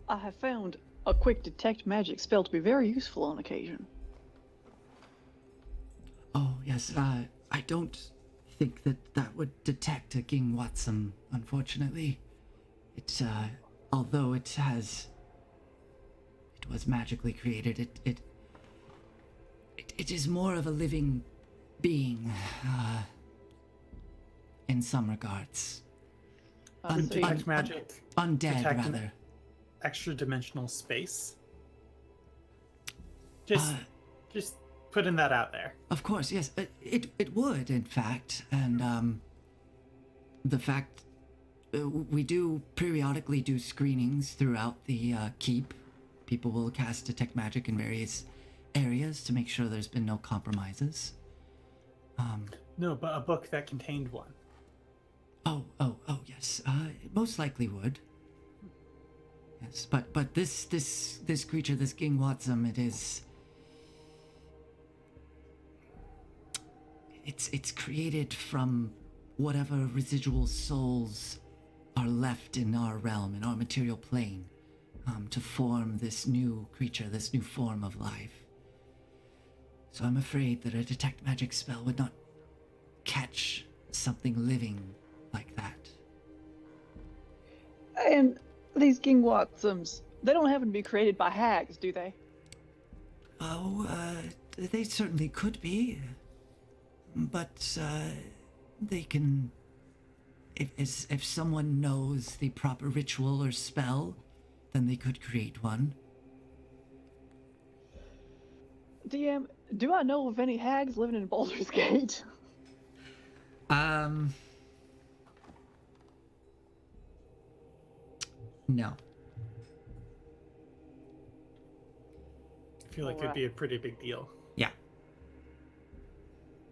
I have found a quick detect magic spell to be very useful on occasion. Oh, yes, I don't think that would detect a King Watson, unfortunately. It's, although it was magically created, it is more of a living being, in some regards. Detect magic. Undead, detect rather. Extra dimensional space. Just putting that out there. Of course, yes. It would, in fact, and the fact we do periodically do screenings throughout the keep. People will cast detect magic in various areas to make sure there's been no compromises. No, but a book that contained one. Oh, yes. It most likely would. Yes, but this creature, this Gingwatsum, it's created from whatever residual souls are left in our realm, in our material plane, to form this new creature, this new form of life. So I'm afraid that a detect magic spell would not catch something living like that. And these Gingwatsums, they don't happen to be created by hags, do they? Oh, they certainly could be. But, they can... If someone knows the proper ritual or spell, then they could create one. DM, do I know of any hags living in Baldur's Gate? No. I feel like it'd be a pretty big deal. Yeah.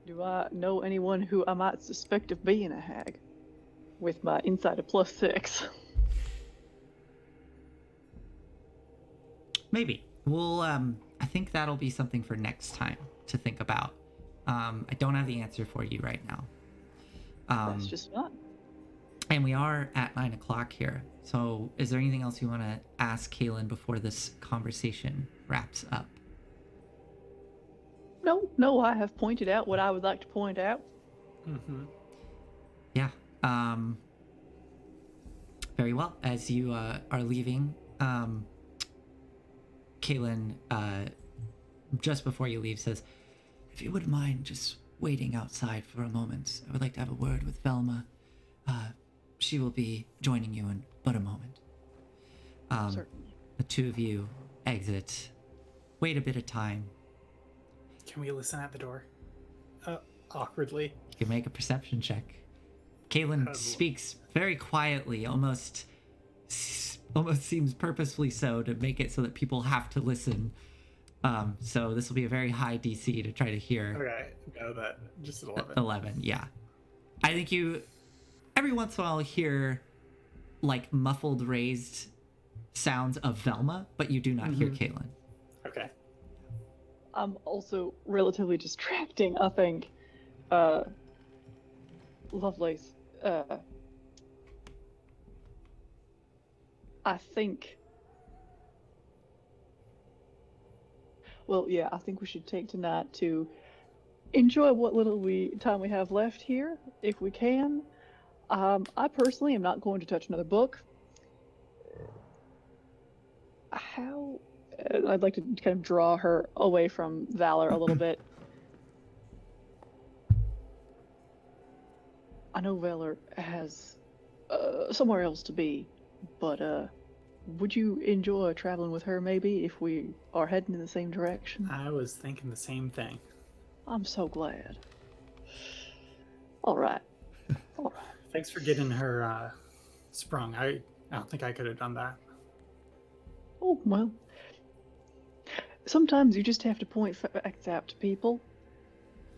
Do I know anyone who I might suspect of being a hag? With my insight of +6. Maybe. We'll, I think that'll be something for next time to think about. I don't have the answer for you right now. That's just fun. And we are at 9 o'clock here. So is there anything else you want to ask Kaylin before this conversation wraps up? No, I have pointed out what I would like to point out. Mm-hmm. Yeah. Very well. As you are leaving, Kaylin, just before you leave, says, if you wouldn't mind just waiting outside for a moment, I would like to have a word with Velma. She will be joining you in but a moment. Certainly. The two of you exit, wait a bit of time. Can we listen at the door? Awkwardly. You can make a perception check. Kaylin speaks very quietly, almost seems purposefully so to make it so that people have to listen. So this will be a very high DC to try to hear. Okay, no, that just an 11. 11, yeah. I think you every once in a while hear like muffled raised sounds of Velma, but you do not hear Kaylin. Okay. I'm also relatively distracting, I think. Lovelace. I think... Well, yeah, I think we should take tonight to enjoy what little time we have left here, if we can. I personally am not going to touch another book. I'd like to kind of draw her away from Valor a little bit. I know Valor has somewhere else to be, but would you enjoy traveling with her maybe if we are heading in the same direction? I was thinking the same thing. I'm so glad. All right. Thanks for getting her sprung. I don't think I could have done that. Oh, well. Sometimes you just have to point facts out to people.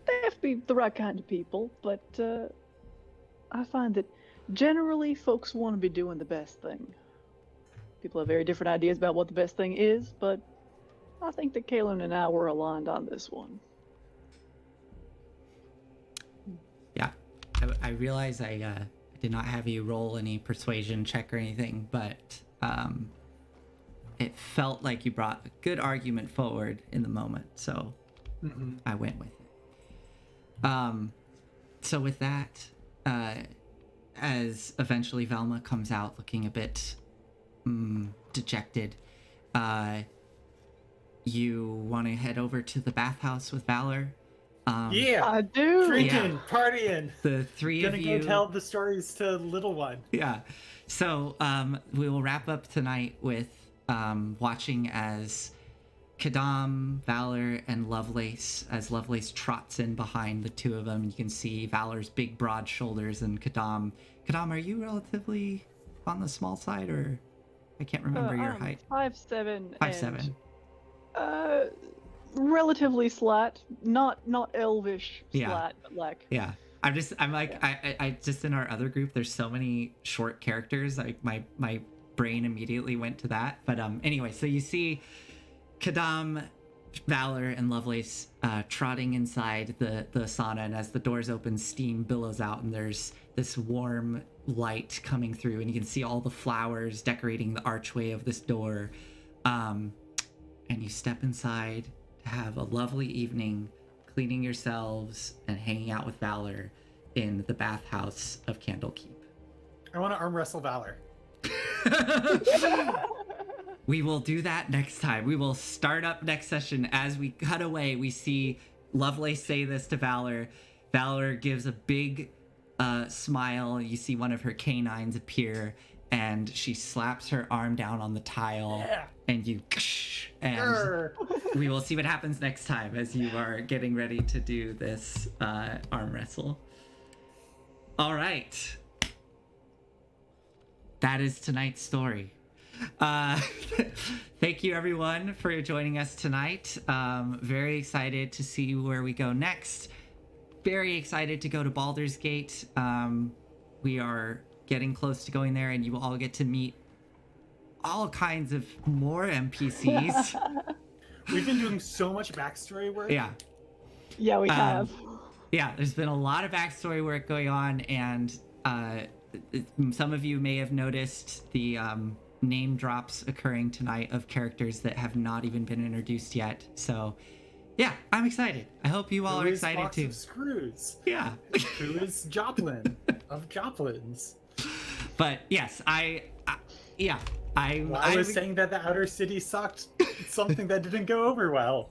They have to be the right kind of people, but I find that generally folks want to be doing the best thing. People have very different ideas about what the best thing is, but I think that Kaylin and I were aligned on this one. Yeah, I realize I did not have you roll any persuasion check or anything, but it felt like you brought a good argument forward in the moment, so I went with it. So with that, as eventually Velma comes out looking a bit dejected, you want to head over to the bathhouse with Valor? Yeah, I do. Drinking, partying. The three of you. Gonna go tell the stories to little one. Yeah. So we will wrap up tonight with watching as Kadam, Valor, and Lovelace. As Lovelace trots in behind the two of them, you can see Valor's big, broad shoulders, and Kadam. Kadam, are you relatively on the small side, or I can't remember your height? 5'7". 5'7". Relatively slat, not elvish slat, but like. Yeah. I just in our other group, there's so many short characters. Like my brain immediately went to that. But anyway, so you see Kadam, Valor, and Lovelace trotting inside the sauna, and as the doors open, steam billows out, and there's this warm light coming through, and you can see all the flowers decorating the archway of this door. And you step inside to have a lovely evening, cleaning yourselves and hanging out with Valor in the bathhouse of Candlekeep. I want to arm wrestle Valor. We will do that next time. We will start up next session. As we cut away, we see Lovelace say this to Valor. Valor gives a big smile. You see one of her canines appear, and she slaps her arm down on the tile. Yeah. And you... And we will see what happens next time as you are getting ready to do this arm wrestle. All right. That is tonight's story. Thank you, everyone, for joining us tonight. Very excited to see where we go next. Very excited to go to Baldur's Gate. We are getting close to going there, and you will all get to meet all kinds of more NPCs. We've been doing so much backstory work. Yeah. Yeah, we have. Yeah, there's been a lot of backstory work going on, and some of you may have noticed the name drops occurring tonight of characters that have not even been introduced yet. So, yeah, I'm excited. I hope you all are excited too. Of Screws. Yeah. Who is Joplin of Joplins? But yes, I was saying that the Outer City sucked. It's something that didn't go over well.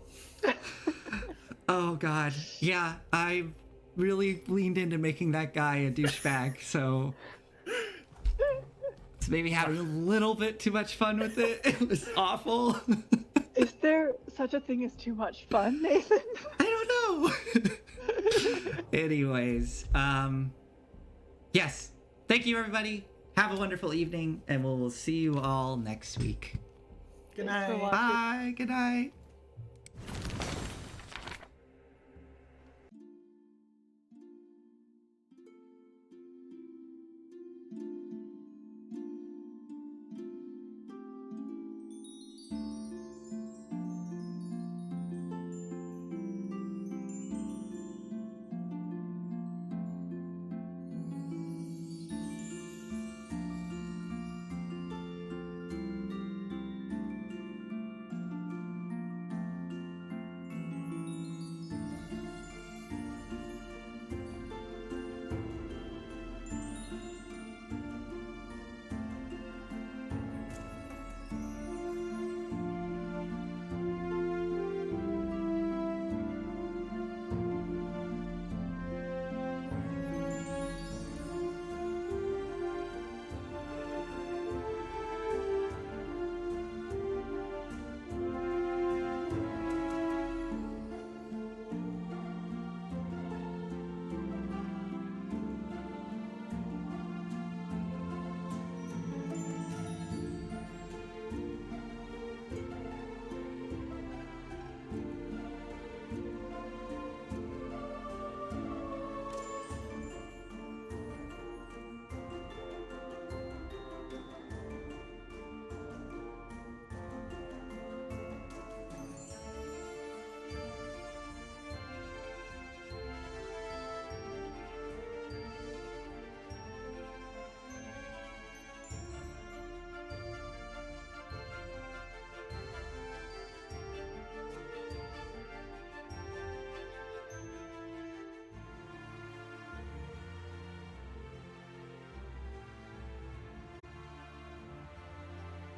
Oh God, yeah, I really leaned into making that guy a douchebag, so it's maybe having a little bit too much fun with it. It was awful. Is there such a thing as too much fun, Nathan? I don't know. Anyways, yes, thank you, everybody. Have a wonderful evening, and we'll see you all next week. Good night. Bye. Good night.